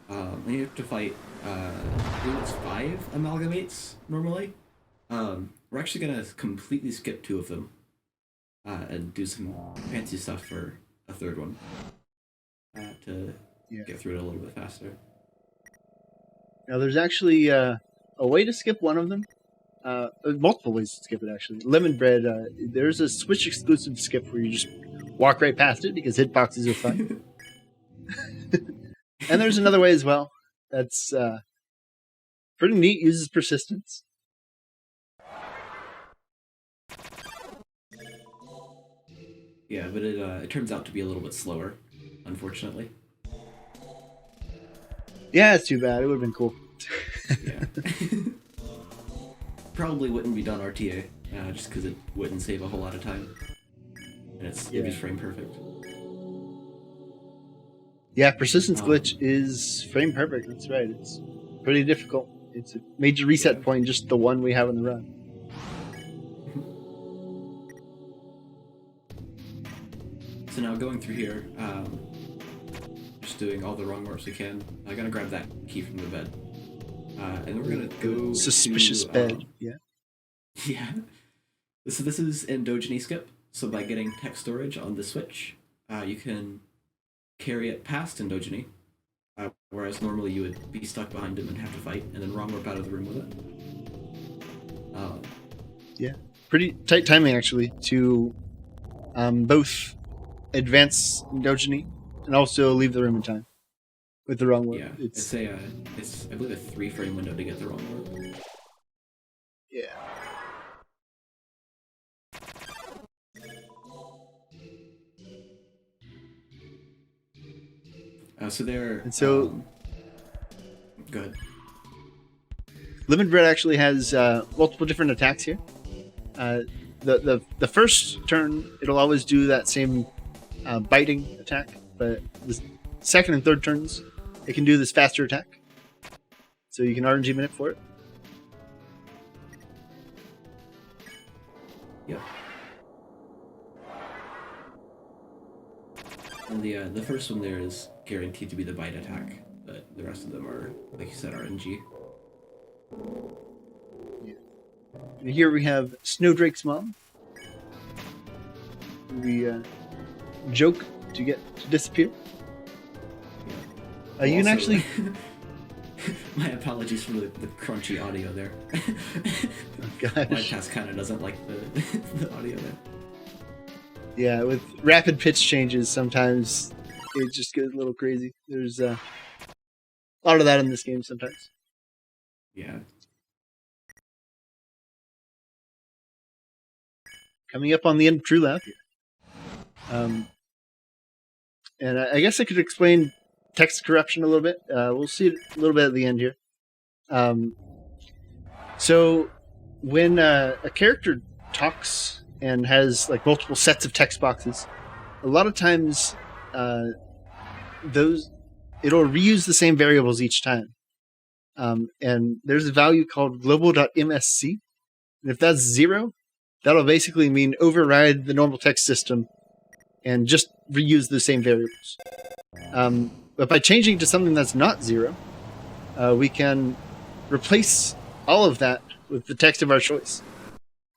And you have to fight, I think it's 5 amalgamates, normally. We're actually going to completely skip 2 of them. And do some fancy stuff for a 3rd one. To get through it a little bit faster. Now, there's actually a way to skip one of them. Multiple ways to skip it, actually. Lemon Bread, there's a Switch exclusive skip where you just walk right past it because hitboxes are fun. And there's another way as well. That's pretty neat, uses persistence. Yeah, but it turns out to be a little bit slower, unfortunately. Yeah, it's too bad. It would have been cool. Yeah. Probably wouldn't be done RTA, just because it wouldn't save a whole lot of time. And it'd be frame perfect. Yeah, persistence glitch is frame perfect. That's right. It's pretty difficult. It's a major reset point, just the one we have in the run. So now going through here, just doing all the wrong warps we can. I'm gonna grab that key from the bed. And then we're gonna go suspicious to, bed, yeah. Yeah. So this is endogyny skip. So by getting text storage on the switch, you can carry it past endogyny, whereas normally you would be stuck behind him and have to fight, and then wrong warp out of the room with Pretty tight timing, actually, to both advance endogeny and also leave the room in time with the wrong word. Yeah, it's I believe a 3-frame window to get the wrong word. Yeah. So there. And so, go ahead. Lemon Bread actually has multiple different attacks here. The first turn, it'll always do that same biting attack, but the second and third turns, it can do this faster attack. So you can RNG minute for it. Yep. And the first one there is guaranteed to be the bite attack, but the rest of them are, like you said, RNG. Yeah. And here we have Snowdrake's mom. We joke to get to disappear. Yeah. You can actually. My apologies for the crunchy audio there. Oh, gosh. My TAS kind of doesn't like the audio there. Yeah, with rapid pitch changes, sometimes it just goes a little crazy. There's a lot of that in this game sometimes. Yeah. Coming up on the end of True Lab. And I guess I could explain text corruption a little bit. We'll see it a little bit at the end here. So when a character talks and has like multiple sets of text boxes, a lot of times it'll reuse the same variables each time. And there's a value called global.msc. And if that's 0, that'll basically mean override the normal text system and just reuse the same variables. But by changing to something that's not 0, we can replace all of that with the text of our choice.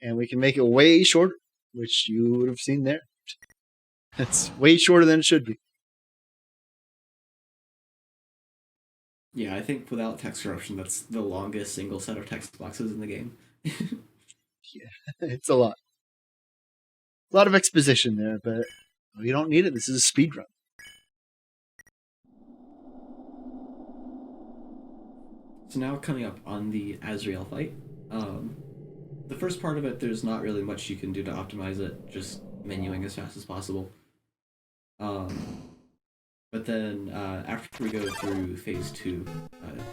And we can make it way shorter, which you would have seen there. It's way shorter than it should be. Yeah, I think without text corruption, that's the longest single set of text boxes in the game. Yeah, it's a lot. A lot of exposition there, but you don't need it. This is a speed run. So now coming up on the Azrael fight. The first part of it, there's not really much you can do to optimize it, just menuing as fast as possible. But then after we go through phase 2, there'll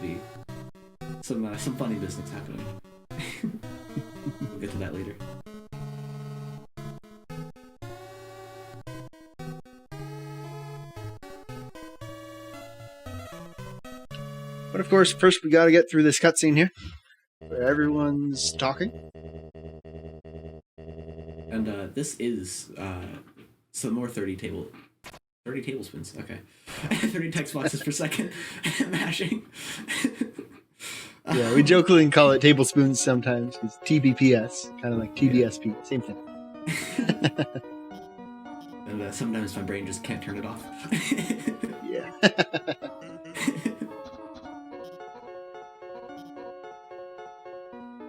be some funny business happening. We'll get to that later. But of course, first we gotta get through this cutscene here, where everyone's talking. And this is some more 30 tablespoons, okay. 30 text boxes per second mashing. Yeah, we jokingly call it tablespoons sometimes, because TBPS, kind of like TDSP, yeah. Same thing. And sometimes my brain just can't turn it off. Yeah.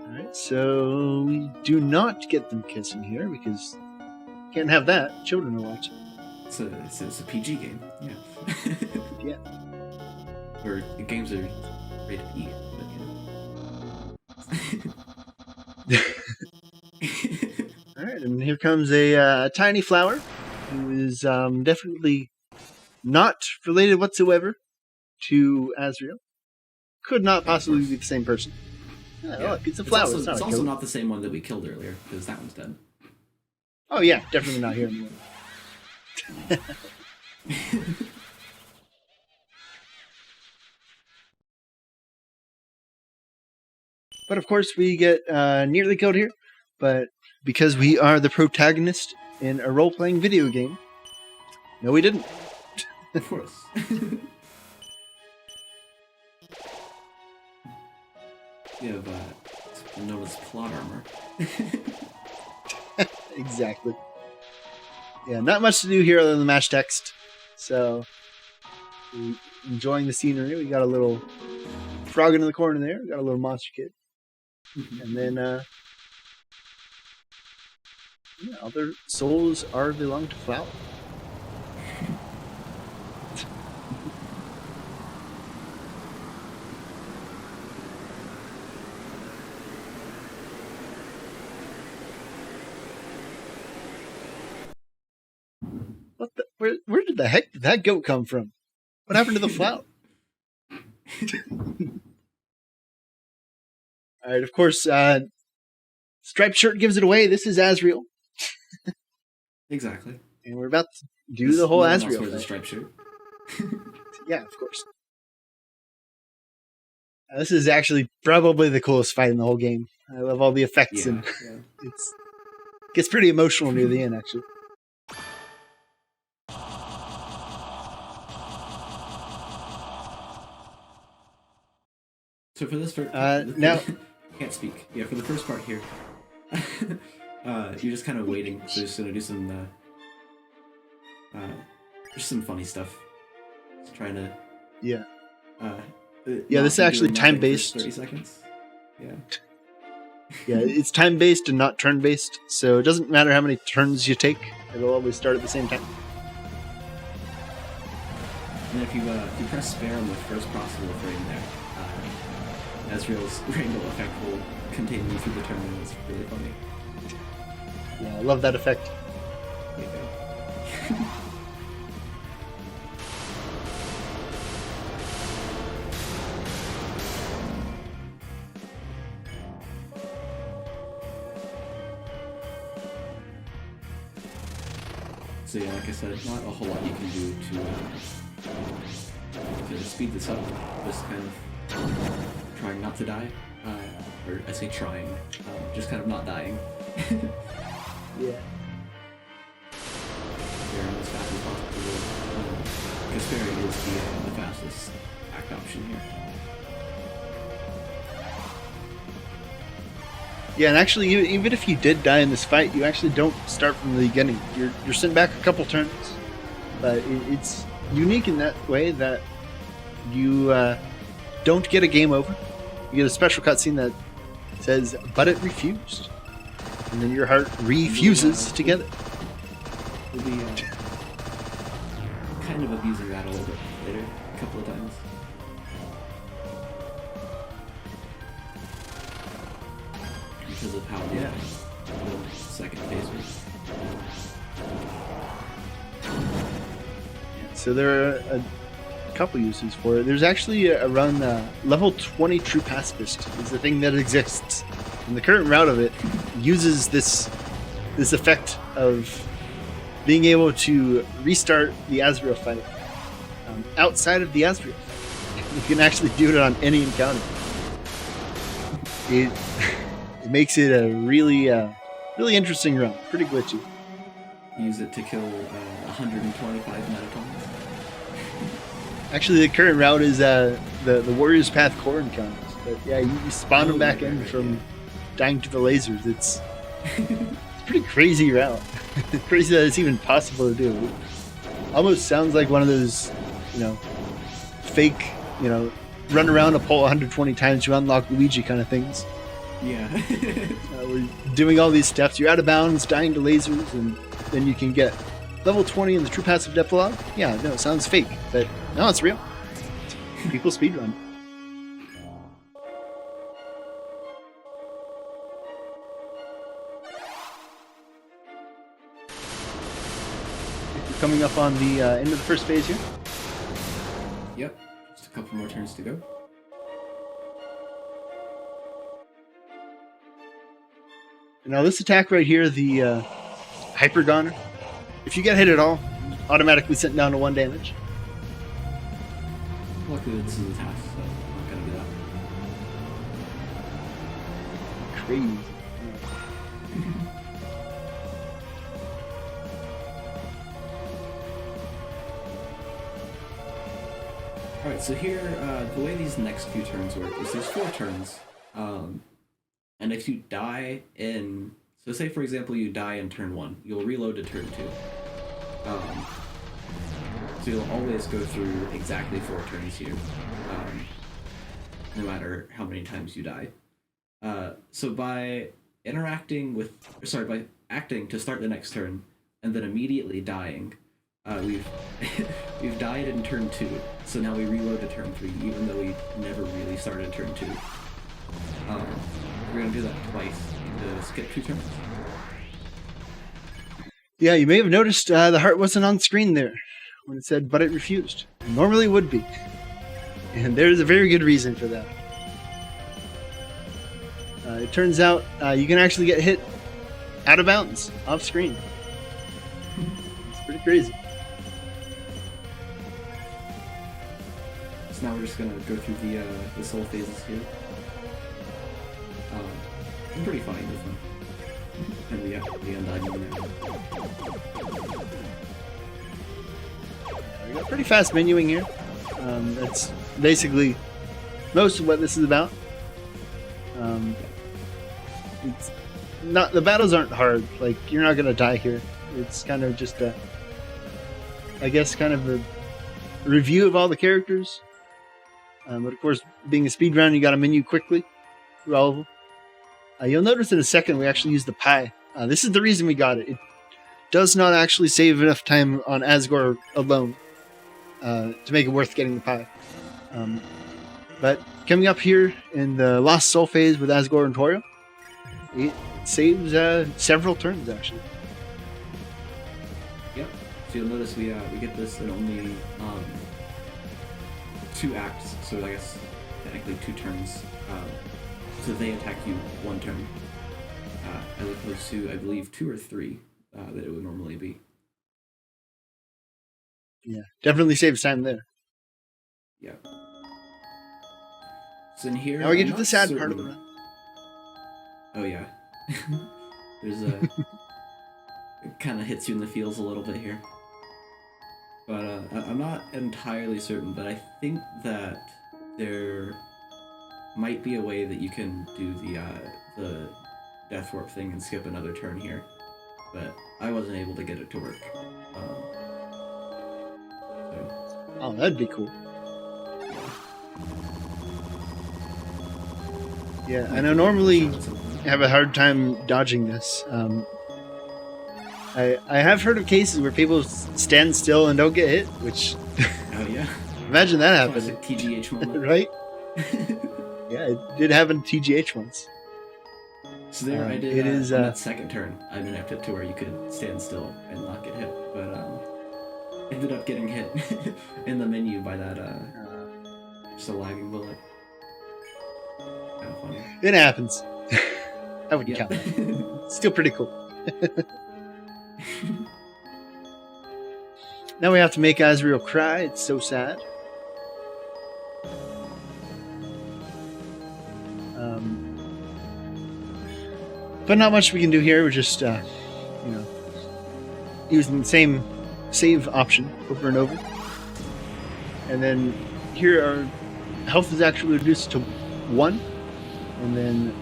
Alright, so we do not get them kissing here, because can't have that. Children are watching. It's a PG game, yeah. Yeah. Or games are rated E, but you know. Alright, and here comes a tiny flower who is definitely not related whatsoever to Azrael. Could not possibly be the same person. Yeah. Look, it's a flower. It's also not the same one that we killed earlier, because that one's dead. Oh yeah, definitely not here anymore. But of course we get nearly killed here, but because we are the protagonist in a role-playing video game, no we didn't. Of course. You have known as plot armor. Exactly. Yeah, not much to do here other than match text. So, enjoying the scenery. We got a little frog in the corner there. We got a little monster kid. And then yeah, other souls are belong to Flower. What the? Where did the heck did that goat come from? What happened to the flower? All right, of course, Striped Shirt gives it away. This is Asriel. Exactly. And we're about to do the whole Asriel thing. The striped shirt. Yeah, of course. This is actually probably the coolest fight in the whole game. I love all the effects, and it gets pretty emotional near the end, actually. So for this first now can't speak. Yeah, for the first part here, you're just kind of waiting. So just gonna do some just some funny stuff. Just trying to yeah. This is actually time-based. 30 seconds. Yeah. Yeah, it's time-based and not turn-based, so it doesn't matter how many turns you take. It'll always start at the same time. And if you press spare on the first possible frame there, Asriel's rainbow effect will continue through the turn, and it's really funny. Yeah, I love that effect. Okay. So yeah, like I said, not a whole lot you can do to speed this up. Just kind of trying not to die, or I say trying, just kind of not dying. Yeah. Sparing as fast as possible, because sparing is the fastest act option here. Yeah, and actually, even if you did die in this fight, you actually don't start from the beginning. You're sent back a couple turns, but it's unique in that way that you don't get a game over. You get a special cutscene that says, "But it refused," and then your heart refuses together. We'll be kind of abusing that a little bit later, a couple of times. Because of how the second phase was. So there are a couple uses for it. There's actually around level 20 True Pacifist is the thing that exists. And the current route of it uses this effect of being able to restart the Asriel fight outside of the Asriel. You can actually do it on any encounter. It makes it a really interesting run. Pretty glitchy. Use it to kill 125 Metatons. Actually, the current route is the Warrior's Path core encounters. But yeah, you spawn them back in from dying to the lasers. It's a pretty crazy route. Crazy that it's even possible to do. Almost sounds like one of those, fake, run around a pole 120 times to unlock Luigi kind of things. Yeah. We're doing all these steps. You're out of bounds, dying to lasers, and then you can get level 20 in the True Passive Epilogue. Yeah, no, it sounds fake, but no, it's real. People speedrun. We're coming up on the end of the first phase here. Yep, just a couple more turns to go. Now this attack right here, the Hyper Goner, if you get hit at all, automatically sent down to 1 damage. Luckily this is a TAS, so I'm not gonna do that. Crazy. Alright, so here, the way these next few turns work is there's 4 turns, and if you die in... So say, for example, you die in turn 1, you'll reload to turn 2. So you'll always go through exactly 4 turns here, no matter how many times you die. So by by acting to start the next turn, and then immediately dying, we've we've died in turn 2. So now we reload to turn 3, even though we never really started turn 2. We're gonna do that twice to skip 2 turns. Yeah, you may have noticed the heart wasn't on screen there when it said, but it refused. It normally would be. And there's a very good reason for that. It turns out you can actually get hit out of bounds, off screen. It's pretty crazy. So now we're just gonna go through the soul phases here. I'm pretty fine with them. And the undying in there. We got pretty fast menuing here. That's basically most of what this is about. It's not, the battles aren't hard. Like, you're not gonna die here. It's kind of just a review of all the characters. But of course, being a speed round, you got to menu quickly through all of them. You'll notice in a second we actually use the pie. This is the reason we got it. It does not actually save enough time on Asgore alone to make it worth getting the pie. But coming up here in the Lost Soul phase with Asgore and Torio, it saves several turns actually. Yep. So you'll notice we get this in only 2 acts. So I guess technically 2 turns. So they attack you 1 turn, as opposed to, I believe, 2 or 3 that it would normally be. Yeah, definitely saves time there. Yeah. So in here, now we get to the sad part of the run. Oh yeah. There's it kind of hits you in the feels a little bit here. But I'm not entirely certain, but I think that there might be a way that you can do the death warp thing and skip another turn here, but I wasn't able to get it to work. Oh, that'd be cool. Yeah, I know normally I have a hard time dodging this. I have heard of cases where people stand still and don't get hit, which... Oh yeah. Imagine that happening. TGH moment. Right? Yeah, it did happen to TGH once. So there I did, on that second turn, I mapped it to where you could stand still and not get hit, but ended up getting hit in the menu by that, just a lagging bullet. Kind of funny. It happens. I wouldn't count that. Still pretty cool. Now we have to make Asriel cry. It's so sad. But not much we can do here. We're just, using the same save option over and over. And then here our health is actually reduced to 1, and then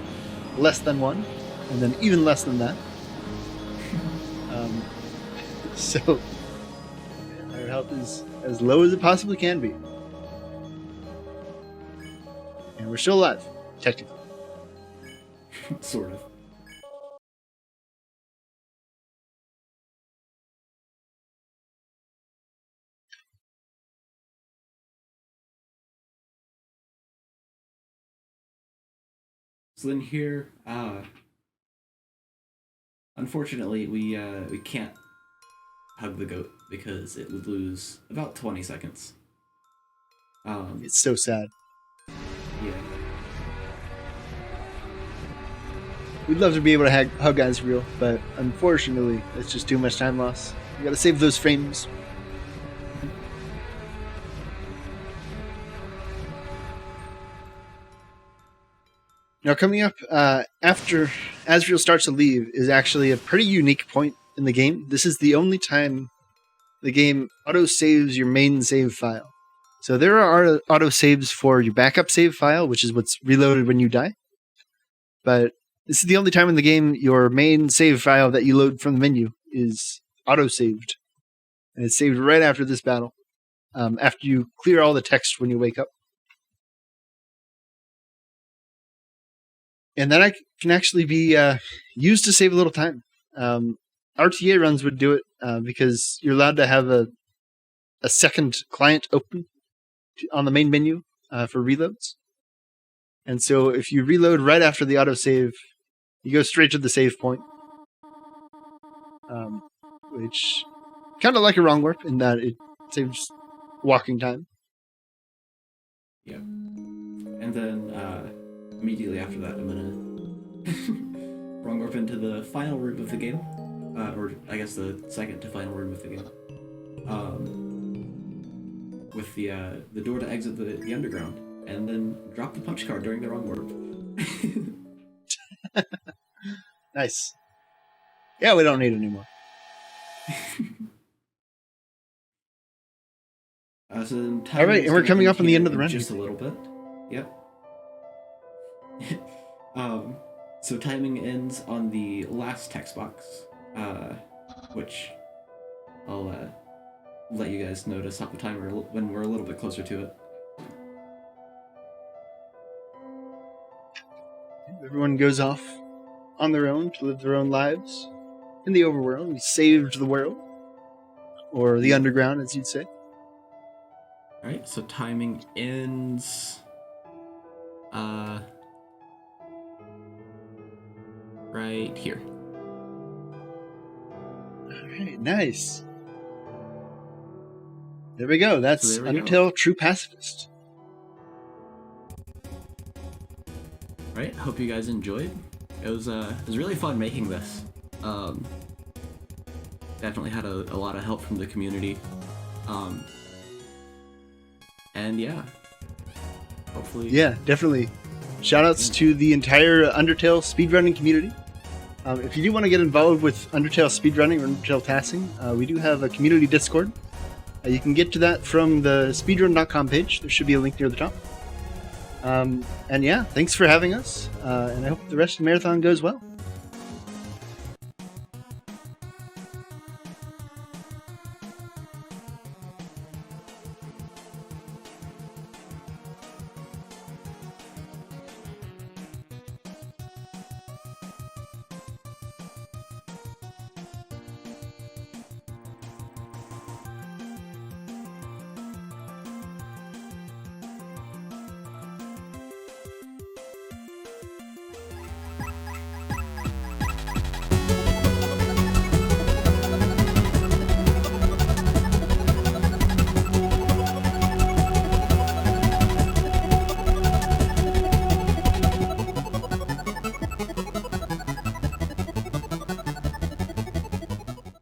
less than 1, and then even less than that. So our health is as low as it possibly can be. And we're still alive, technically. Sort of. So then here, unfortunately, we can't hug the goat because it would lose about 20 seconds. It's so sad. Yeah. We'd love to be able to hug Asriel, but unfortunately, it's just too much time loss. We gotta save those frames. Now, coming up after Asriel starts to leave is actually a pretty unique point in the game. This is the only time the game auto-saves your main save file. So there are auto-saves for your backup save file, which is what's reloaded when you die. But this is the only time in the game your main save file that you load from the menu is auto-saved. And it's saved right after this battle, after you clear all the text when you wake up. And that can actually be used to save a little time. RTA runs would do it because you're allowed to have a second client open on the main menu for reloads. And so if you reload right after the autosave, you go straight to the save point, which kind of like a wrong warp in that it saves walking time. Yeah. And then immediately after that, I'm gonna wrong warp into the final room of the game, or I guess the second to final room of the game, with the door to exit the underground, and then drop the punch card during the wrong warp. Nice. Yeah, we don't need any more. So then all right, and we're coming up on the end of the run. Just a little bit. Yep. So timing ends on the last text box, which I'll let you guys know to stop the timer when we're a little bit closer to it. Everyone goes off on their own to live their own lives in the overworld. We saved the world, or the underground, as you'd say. All right, so timing ends. Right here. All right, nice. There we go. That's Undertale True Pacifist. Right. Hope you guys enjoyed. It was really fun making this. Definitely had a lot of help from the community. And yeah. Hopefully. Yeah, definitely. Shoutouts to the entire Undertale speedrunning community. If you do want to get involved with Undertale speedrunning or Undertale TASing, we do have a community Discord. You can get to that from the speedrun.com page. There should be a link near the top. And yeah, thanks for having us. And I hope the rest of the marathon goes well.